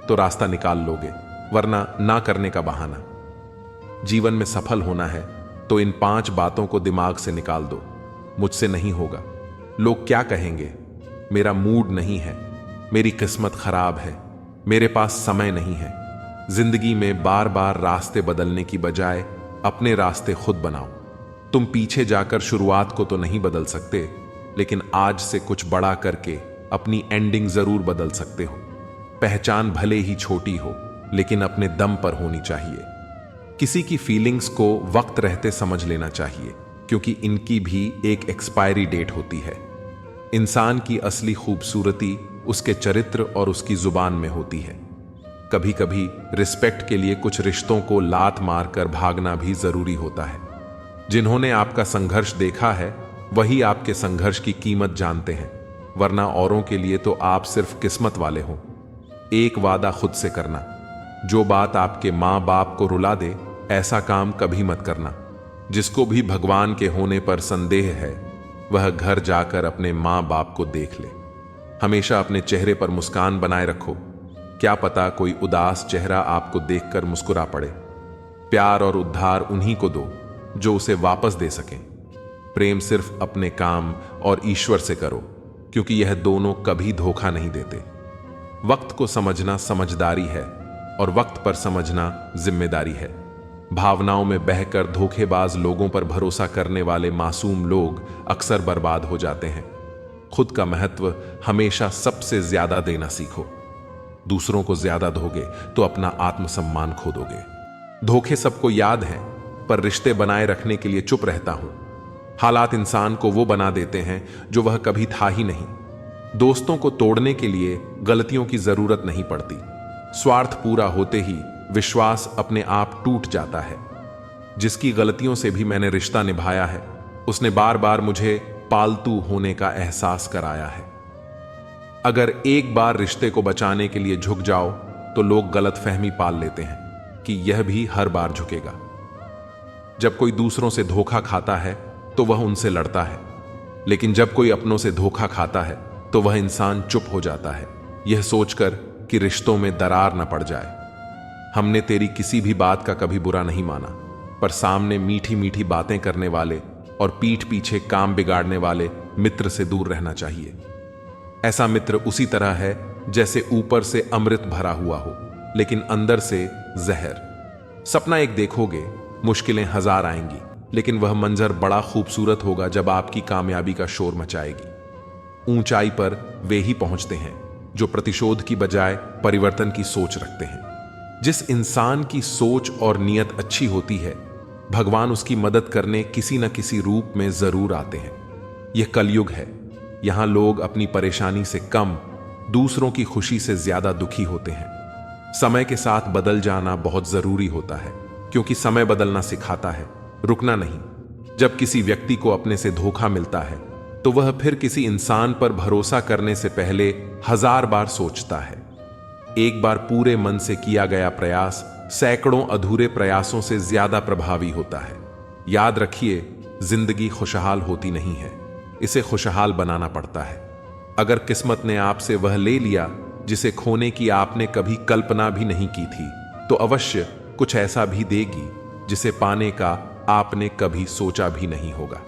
तो रास्ता निकाल लोगे, वरना ना करने का बहाना। जीवन में सफल होना है तो इन 5 बातों को दिमाग से निकाल दो। मुझसे नहीं होगा, लोग क्या कहेंगे, मेरा मूड नहीं है, मेरी किस्मत खराब है, मेरे पास समय नहीं है। जिंदगी में बार बार रास्ते बदलने की बजाय अपने रास्ते खुद बनाओ। तुम पीछे जाकर शुरुआत को तो नहीं बदल सकते, लेकिन आज से कुछ बड़ा करके अपनी एंडिंग जरूर बदल सकते हो। पहचान भले ही छोटी हो, लेकिन अपने दम पर होनी चाहिए। किसी की फीलिंग्स को वक्त रहते समझ लेना चाहिए, क्योंकि इनकी भी एक एक्सपायरी डेट होती है। इंसान की असली खूबसूरती उसके चरित्र और उसकी जुबान में होती है। कभी कभी रिस्पेक्ट के लिए कुछ रिश्तों को लात मारकर भागना भी जरूरी होता है। जिन्होंने आपका संघर्ष देखा है, वही आपके संघर्ष की कीमत जानते हैं, वरना औरों के लिए तो आप सिर्फ किस्मत वाले हो। एक वादा खुद से करना, जो बात आपके माँ बाप को रुला दे, ऐसा काम कभी मत करना। जिसको भी भगवान के होने पर संदेह है, वह घर जाकर अपने माँ बाप को देख ले। हमेशा अपने चेहरे पर मुस्कान बनाए रखो, क्या पता कोई उदास चेहरा आपको देखकर मुस्कुरा पड़े। प्यार और उद्धार उन्हीं को दो जो उसे वापस दे सकें। प्रेम सिर्फ अपने काम और ईश्वर से करो, क्योंकि यह दोनों कभी धोखा नहीं देते। वक्त को समझना समझदारी है और वक्त पर समझना जिम्मेदारी है। भावनाओं में बहकर धोखेबाज लोगों पर भरोसा करने वाले मासूम लोग अक्सर बर्बाद हो जाते हैं। खुद का महत्व हमेशा सबसे ज्यादा देना सीखो। दूसरों को ज्यादा दोगे तो अपना आत्मसम्मान खो दोगे। धोखे सबको याद हैं, पर रिश्ते बनाए रखने के लिए चुप रहता हूं। हालात इंसान को वो बना देते हैं जो वह कभी था ही नहीं। दोस्तों को तोड़ने के लिए गलतियों की जरूरत नहीं पड़ती। स्वार्थ पूरा होते ही विश्वास अपने आप टूट जाता है। जिसकी गलतियों से भी मैंने रिश्ता निभाया है, उसने बार बार मुझे पालतू होने का एहसास कराया है। अगर एक बार रिश्ते को बचाने के लिए झुक जाओ तो लोग गलतफहमी पाल लेते हैं कि यह भी हर बार झुकेगा। जब कोई दूसरों से धोखा खाता है तो वह उनसे लड़ता है, लेकिन जब कोई अपनों से धोखा खाता है तो वह इंसान चुप हो जाता है, यह सोचकर कि रिश्तों में दरार न पड़ जाए। हमने तेरी किसी भी बात का कभी बुरा नहीं माना, पर सामने मीठी मीठी बातें करने वाले और पीठ पीछे काम बिगाड़ने वाले मित्र से दूर रहना चाहिए। ऐसा मित्र उसी तरह है जैसे ऊपर से अमृत भरा हुआ हो, लेकिन अंदर से जहर। सपना एक देखोगे, मुश्किलें 1000 आएंगी, लेकिन वह मंजर बड़ा खूबसूरत होगा जब आपकी कामयाबी का शोर मचाएगी। ऊंचाई पर वे ही पहुंचते हैं जो प्रतिशोध की बजाय परिवर्तन की सोच रखते हैं। जिस इंसान की सोच और नीयत अच्छी होती है, भगवान उसकी मदद करने किसी न किसी रूप में जरूर आते हैं। यह कलयुग है, यहां लोग अपनी परेशानी से कम, दूसरों की खुशी से ज्यादा दुखी होते हैं। समय के साथ बदल जाना बहुत जरूरी होता है, क्योंकि समय बदलना सिखाता है, रुकना नहीं। जब किसी व्यक्ति को अपने से धोखा मिलता है तो वह फिर किसी इंसान पर भरोसा करने से पहले 1000 बार सोचता है। एक बार पूरे मन से किया गया प्रयास सैकड़ों अधूरे प्रयासों से ज्यादा प्रभावी होता है। याद रखिए, जिंदगी खुशहाल होती नहीं है, इसे खुशहाल बनाना पड़ता है। अगर किस्मत ने आपसे वह ले लिया जिसे खोने की आपने कभी कल्पना भी नहीं की थी, तो अवश्य कुछ ऐसा भी देगी जिसे पाने का आपने कभी सोचा भी नहीं होगा।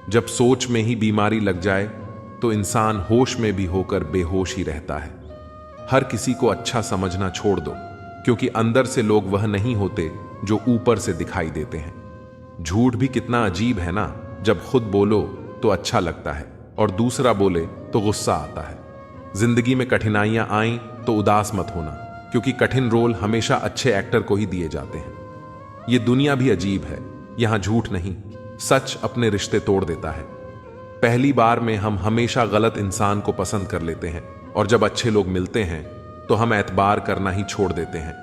जब सोच में ही बीमारी लग जाए तो इंसान होश में भी होकर बेहोश ही रहता है। हर किसी को अच्छा समझना छोड़ दो, क्योंकि अंदर से लोग वह नहीं होते जो ऊपर से दिखाई देते हैं। झूठ भी कितना अजीब है ना, जब खुद बोलो तो अच्छा लगता है और दूसरा बोले तो गुस्सा आता है। जिंदगी में कठिनाइयां आईं तो उदास मत होना, क्योंकि कठिन रोल हमेशा अच्छे एक्टर को ही दिए जाते हैं। ये दुनिया भी अजीब है, यहां झूठ नहीं, सच अपने रिश्ते तोड़ देता है। पहली बार में हम हमेशा गलत इंसान को पसंद कर लेते हैं, और जब अच्छे लोग मिलते हैं तो हम एतबार करना ही छोड़ देते हैं।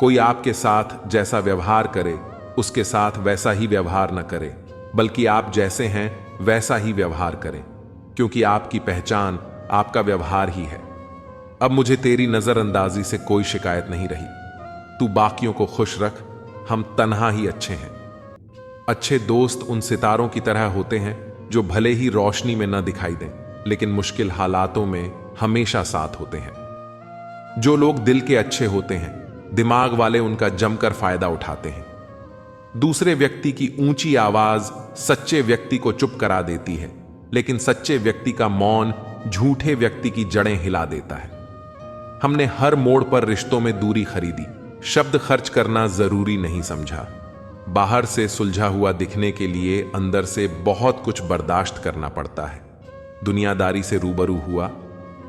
कोई आपके साथ जैसा व्यवहार करे, उसके साथ वैसा ही व्यवहार न करे, बल्कि आप जैसे हैं वैसा ही व्यवहार करें, क्योंकि आपकी पहचान आपका व्यवहार ही है। अब मुझे तेरी नजरअंदाजी से कोई शिकायत नहीं रही। तू बाकियों को खुश रख, हम तन्हा ही अच्छे हैं। अच्छे दोस्त उन सितारों की तरह होते हैं जो भले ही रोशनी में न दिखाई दें, लेकिन मुश्किल हालातों में हमेशा साथ होते हैं। जो लोग दिल के अच्छे होते हैं, दिमाग वाले उनका जमकर फायदा उठाते हैं। दूसरे व्यक्ति की ऊंची आवाज सच्चे व्यक्ति को चुप करा देती है, लेकिन सच्चे व्यक्ति का मौन झूठे व्यक्ति की जड़ें हिला देता है। हमने हर मोड़ पर रिश्तों में दूरी खरीदी, शब्द खर्च करना जरूरी नहीं समझा। बाहर से सुलझा हुआ दिखने के लिए अंदर से बहुत कुछ बर्दाश्त करना पड़ता है। दुनियादारी से रूबरू हुआ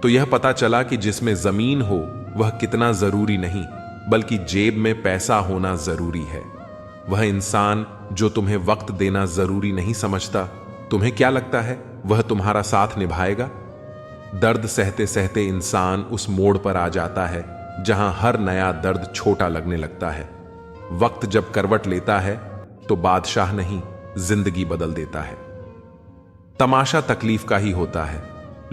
तो यह पता चला कि जिसमें जमीन हो वह कितना जरूरी नहीं, बल्कि जेब में पैसा होना जरूरी है। वह इंसान जो तुम्हें वक्त देना जरूरी नहीं समझता, तुम्हें क्या लगता है वह तुम्हारा साथ निभाएगा? दर्द सहते सहते इंसान उस मोड़ पर आ जाता है जहां हर नया दर्द छोटा लगने लगता है। वक्त जब करवट लेता है तो बादशाह नहीं, जिंदगी बदल देता है। तमाशा तकलीफ का ही होता है,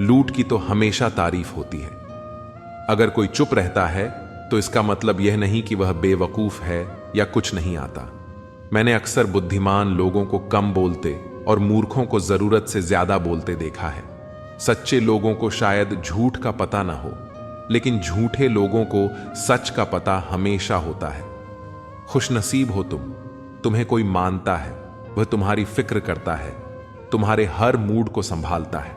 लूट की तो हमेशा तारीफ होती है। अगर कोई चुप रहता है तो इसका मतलब यह नहीं कि वह बेवकूफ है या कुछ नहीं आता। मैंने अक्सर बुद्धिमान लोगों को कम बोलते और मूर्खों को जरूरत से ज्यादा बोलते देखा है। सच्चे लोगों को शायद झूठ का पता ना हो, लेकिन झूठे लोगों को सच का पता हमेशा होता है। खुशनसीब हो तुम, तुम्हें कोई मानता है, वह तुम्हारी फिक्र करता है, तुम्हारे हर मूड को संभालता है।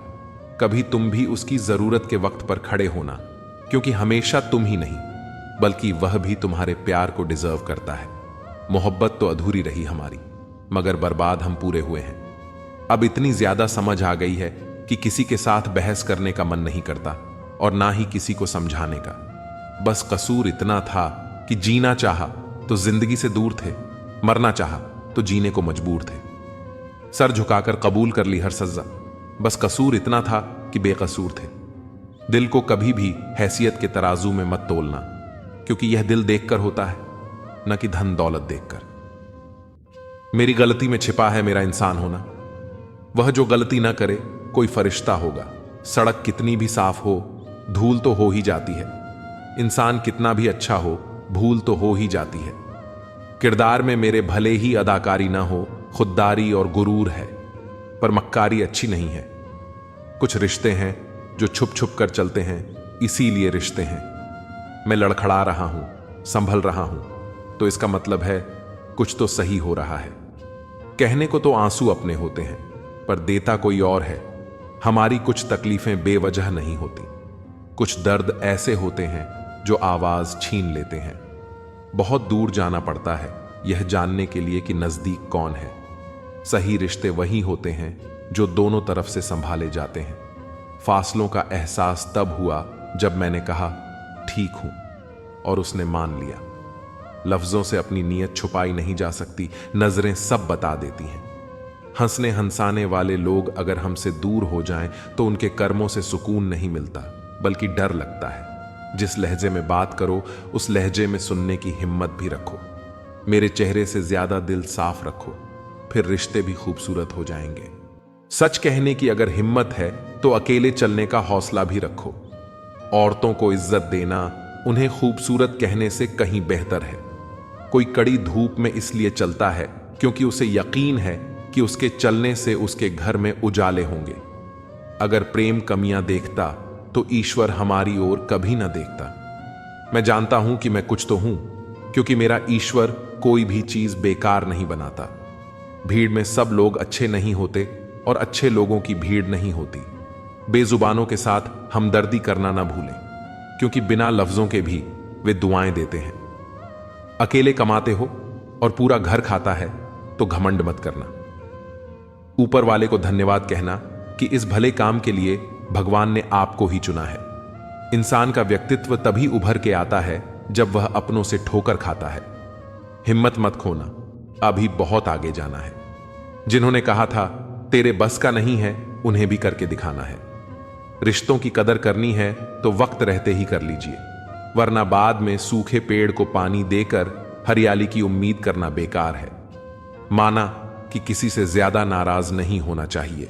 कभी तुम भी उसकी जरूरत के वक्त पर खड़े होना, क्योंकि हमेशा तुम ही नहीं बल्कि वह भी तुम्हारे प्यार को डिजर्व करता है। मोहब्बत तो अधूरी रही हमारी, मगर बर्बाद हम पूरे हुए हैं। अब इतनी ज्यादा समझ आ गई है कि किसी के साथ बहस करने का मन नहीं करता और ना ही किसी को समझाने का। बस कसूर इतना था कि जीना चाहा तो जिंदगी से दूर थे, मरना चाहा तो जीने को मजबूर थे। सर झुकाकर कबूल कर ली हर सजा। बस कसूर इतना था कि बेकसूर थे। दिल को कभी भी हैसियत के तराजू में मत तोलना, क्योंकि यह दिल देखकर होता है, न कि धन दौलत देखकर। मेरी गलती में छिपा है मेरा इंसान होना। वह जो गलती ना करे कोई फरिश्ता होगा। सड़क कितनी भी साफ हो, धूल तो हो ही जाती है। इंसान कितना भी अच्छा हो, भूल तो हो ही जाती है। किरदार में मेरे भले ही अदाकारी ना हो, खुददारी और गुरूर है, पर मक्कारी अच्छी नहीं है। कुछ रिश्ते हैं जो छुप छुप कर चलते हैं, इसीलिए रिश्ते हैं। मैं लड़खड़ा रहा हूं, संभल रहा हूं, तो इसका मतलब है कुछ तो सही हो रहा है। कहने को तो आंसू अपने होते हैं, पर देता कोई और है। हमारी कुछ तकलीफें बेवजह नहीं होती। कुछ दर्द ऐसे होते हैं जो आवाज छीन लेते हैं। बहुत दूर जाना पड़ता है यह जानने के लिए कि नजदीक कौन है। सही रिश्ते वही होते हैं जो दोनों तरफ से संभाले जाते हैं। फासलों का एहसास तब हुआ जब मैंने कहा ठीक हूं, और उसने मान लिया। लफ्जों से अपनी नीयत छुपाई नहीं जा सकती, नजरें सब बता देती हैं। हंसने हंसाने वाले लोग अगर हमसे दूर हो जाएं तो उनके कर्मों से सुकून नहीं मिलता, बल्कि डर लगता है। जिस लहजे में बात करो उस लहजे में सुनने की हिम्मत भी रखो। मेरे चेहरे से ज्यादा दिल साफ रखो, फिर रिश्ते भी खूबसूरत हो जाएंगे। सच कहने की अगर हिम्मत है तो अकेले चलने का हौसला भी रखो। औरतों को इज्जत देना उन्हें खूबसूरत कहने से कहीं बेहतर है। कोई कड़ी धूप में इसलिए चलता है क्योंकि उसे यकीन है कि उसके चलने से उसके घर में उजाले होंगे। अगर प्रेम कमियां देखता तो ईश्वर हमारी ओर कभी ना देखता। मैं जानता हूं कि मैं कुछ तो हूं, क्योंकि मेरा ईश्वर कोई भी चीज बेकार नहीं बनाता। भीड़ में सब लोग अच्छे नहीं होते और अच्छे लोगों की भीड़ नहीं होती। बेजुबानों के साथ हमदर्दी करना ना भूलें, क्योंकि बिना लफ्जों के भी वे दुआएं देते हैं। अकेले कमाते हो और पूरा घर खाता है तो घमंड मत करना। ऊपर वाले को धन्यवाद कहना कि इस भले काम के लिए भगवान ने आपको ही चुना है। इंसान का व्यक्तित्व तभी उभर के आता है जब वह अपनों से ठोकर खाता है। हिम्मत मत खोना, अभी बहुत आगे जाना है। जिन्होंने कहा था तेरे बस का नहीं है, उन्हें भी करके दिखाना है। रिश्तों की कदर करनी है तो वक्त रहते ही कर लीजिए, वरना बाद में सूखे पेड़ को पानी देकर हरियाली की उम्मीद करना बेकार है। माना कि किसी से ज्यादा नाराज नहीं होना चाहिए,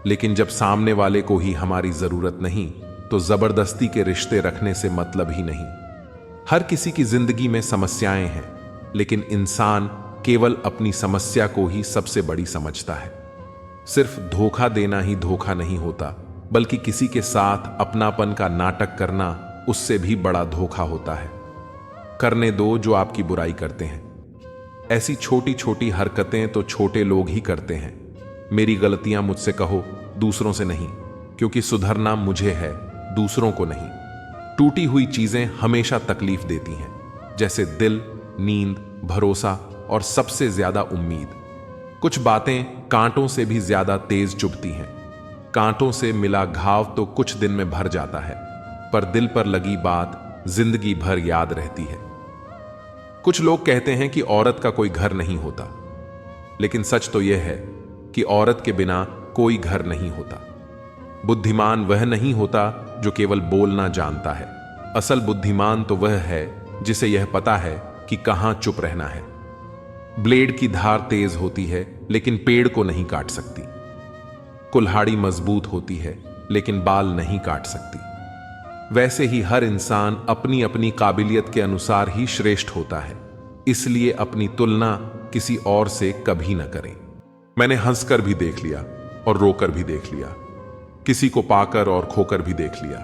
लेकिन जब सामने वाले को ही हमारी जरूरत नहीं तो जबरदस्ती के रिश्ते रखने से मतलब ही नहीं। हर किसी की जिंदगी में समस्याएं हैं, लेकिन इंसान केवल अपनी समस्या को ही सबसे बड़ी समझता है। सिर्फ धोखा देना ही धोखा नहीं होता, बल्कि किसी के साथ अपनापन का नाटक करना उससे भी बड़ा धोखा होता है। करने दो जो आपकी बुराई करते हैं। ऐसी छोटी छोटी हरकतें तो छोटे लोग ही करते हैं। मेरी गलतियां मुझसे कहो, दूसरों से नहीं, क्योंकि सुधरना मुझे है, दूसरों को नहीं। टूटी हुई चीजें हमेशा तकलीफ देती हैं, जैसे दिल, नींद, भरोसा और सबसे ज्यादा उम्मीद। कुछ बातें कांटों से भी ज्यादा तेज चुभती हैं। कांटों से मिला घाव तो कुछ दिन में भर जाता है, पर दिल पर लगी बात जिंदगी भर याद रहती है। कुछ लोग कहते हैं कि औरत का कोई घर नहीं होता, लेकिन सच तो यह है कि औरत के बिना कोई घर नहीं होता। बुद्धिमान वह नहीं होता जो केवल बोलना जानता है। असल बुद्धिमान तो वह है जिसे यह पता है कि कहां चुप रहना है। ब्लेड की धार तेज होती है, लेकिन पेड़ को नहीं काट सकती। कुल्हाड़ी मजबूत होती है, लेकिन बाल नहीं काट सकती। वैसे ही हर इंसान अपनी अपनी काबिलियत के अनुसार ही श्रेष्ठ होता है, इसलिए अपनी तुलना किसी और से कभी न करें। मैंने हंसकर भी देख लिया और रोकर भी देख लिया, किसी को पाकर और खोकर भी देख लिया।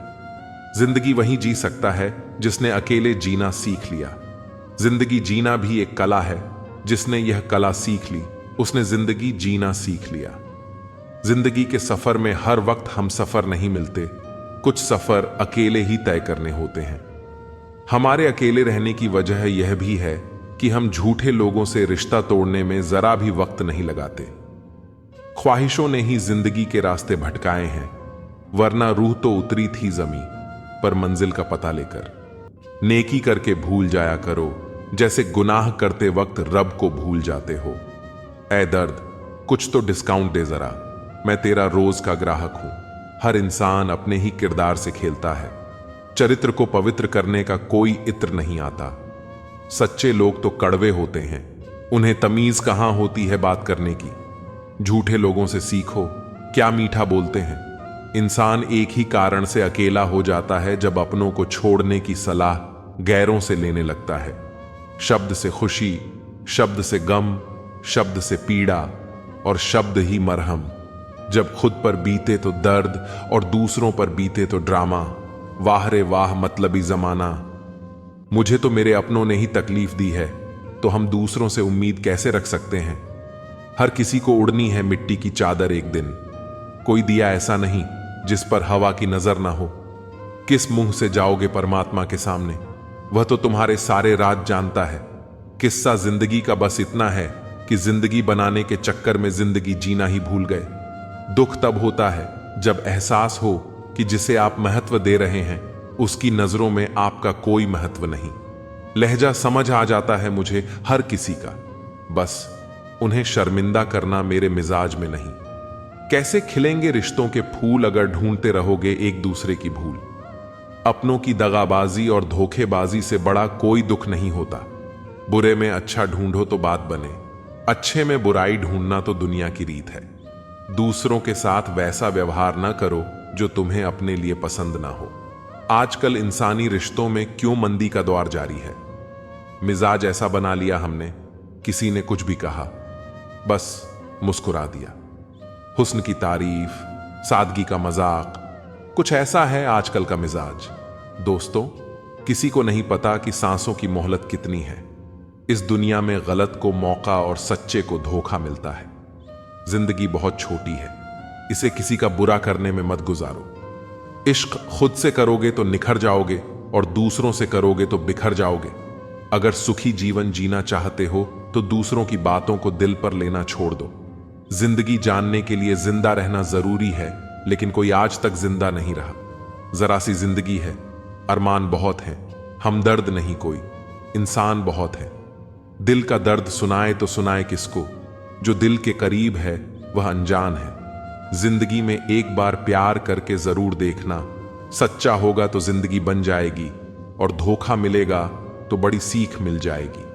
जिंदगी वही जी सकता है जिसने अकेले जीना सीख लिया। जिंदगी जीना भी एक कला है, जिसने यह कला सीख ली उसने जिंदगी जीना सीख लिया। जिंदगी के सफर में हर वक्त हम सफर नहीं मिलते, कुछ सफर अकेले ही तय करने होते हैं। हमारे अकेले रहने की वजह यह भी है कि हम झूठे लोगों से रिश्ता तोड़ने में जरा भी वक्त नहीं लगाते। ख्वाहिशों ने ही जिंदगी के रास्ते भटकाए हैं, वरना रूह तो उतरी थी जमीन पर मंजिल का पता लेकर। नेकी करके भूल जाया करो, जैसे गुनाह करते वक्त रब को भूल जाते हो। ऐ दर्द, कुछ तो डिस्काउंट दे जरा, मैं तेरा रोज का ग्राहक हूं। हर इंसान अपने ही किरदार से खेलता है। चरित्र को पवित्र करने का कोई इत्र नहीं आता। सच्चे लोग तो कड़वे होते हैं, उन्हें तमीज कहां होती है बात करने की। झूठे लोगों से सीखो, क्या मीठा बोलते हैं। इंसान एक ही कारण से अकेला हो जाता है जब अपनों को छोड़ने की सलाह गैरों से लेने लगता है। शब्द से खुशी, शब्द से गम, शब्द से पीड़ा और शब्द ही मरहम। जब खुद पर बीते तो दर्द और दूसरों पर बीते तो ड्रामा। वाह रे वाह मतलबी जमाना। मुझे तो मेरे अपनों ने ही तकलीफ दी है, तो हम दूसरों से उम्मीद कैसे रख सकते हैं। हर किसी को उड़नी है मिट्टी की चादर एक दिन। कोई दिया ऐसा नहीं जिस पर हवा की नजर ना हो। किस मुंह से जाओगे परमात्मा के सामने, वह तो तुम्हारे सारे राज जानता है। किस्सा जिंदगी का बस इतना है कि जिंदगी बनाने के चक्कर में जिंदगी जीना ही भूल गए। दुख तब होता है जब एहसास हो कि जिसे आप महत्व दे रहे हैं उसकी नजरों में आपका कोई महत्व नहीं। लहजा समझ आ जाता है मुझे हर किसी का, बस उन्हें शर्मिंदा करना मेरे मिजाज में नहीं। कैसे खिलेंगे रिश्तों के फूल अगर ढूंढते रहोगे एक दूसरे की भूल। अपनों की दगाबाजी और धोखेबाजी से बड़ा कोई दुख नहीं होता। बुरे में अच्छा ढूंढो तो बात बने, अच्छे में बुराई ढूंढना तो दुनिया की रीत है। दूसरों के साथ वैसा व्यवहार ना करो जो तुम्हें अपने लिए पसंद ना हो। आजकल इंसानी रिश्तों में क्यों मंदी का दौर जारी है। मिजाज ऐसा बना लिया हमने, किसी ने कुछ भी कहा बस मुस्कुरा दिया। हुस्न की तारीफ, सादगी का मजाक, कुछ ऐसा है आजकल का मिजाज। दोस्तों, किसी को नहीं पता कि सांसों की मोहलत कितनी है। इस दुनिया में गलत को मौका और सच्चे को धोखा मिलता है। जिंदगी बहुत छोटी है, इसे किसी का बुरा करने में मत गुजारो। इश्क खुद से करोगे तो निखर जाओगे और दूसरों से करोगे तो बिखर जाओगे। अगर सुखी जीवन जीना चाहते हो तो दूसरों की बातों को दिल पर लेना छोड़ दो। जिंदगी जानने के लिए जिंदा रहना जरूरी है, लेकिन कोई आज तक जिंदा नहीं रहा। जरा सी जिंदगी है, अरमान बहुत है, हमदर्द नहीं कोई, इंसान बहुत है। दिल का दर्द सुनाए तो सुनाए किसको, जो दिल के करीब है वह अनजान है। जिंदगी में एक बार प्यार करके जरूर देखना, सच्चा होगा तो जिंदगी बन जाएगी, और धोखा मिलेगा तो बड़ी सीख मिल जाएगी।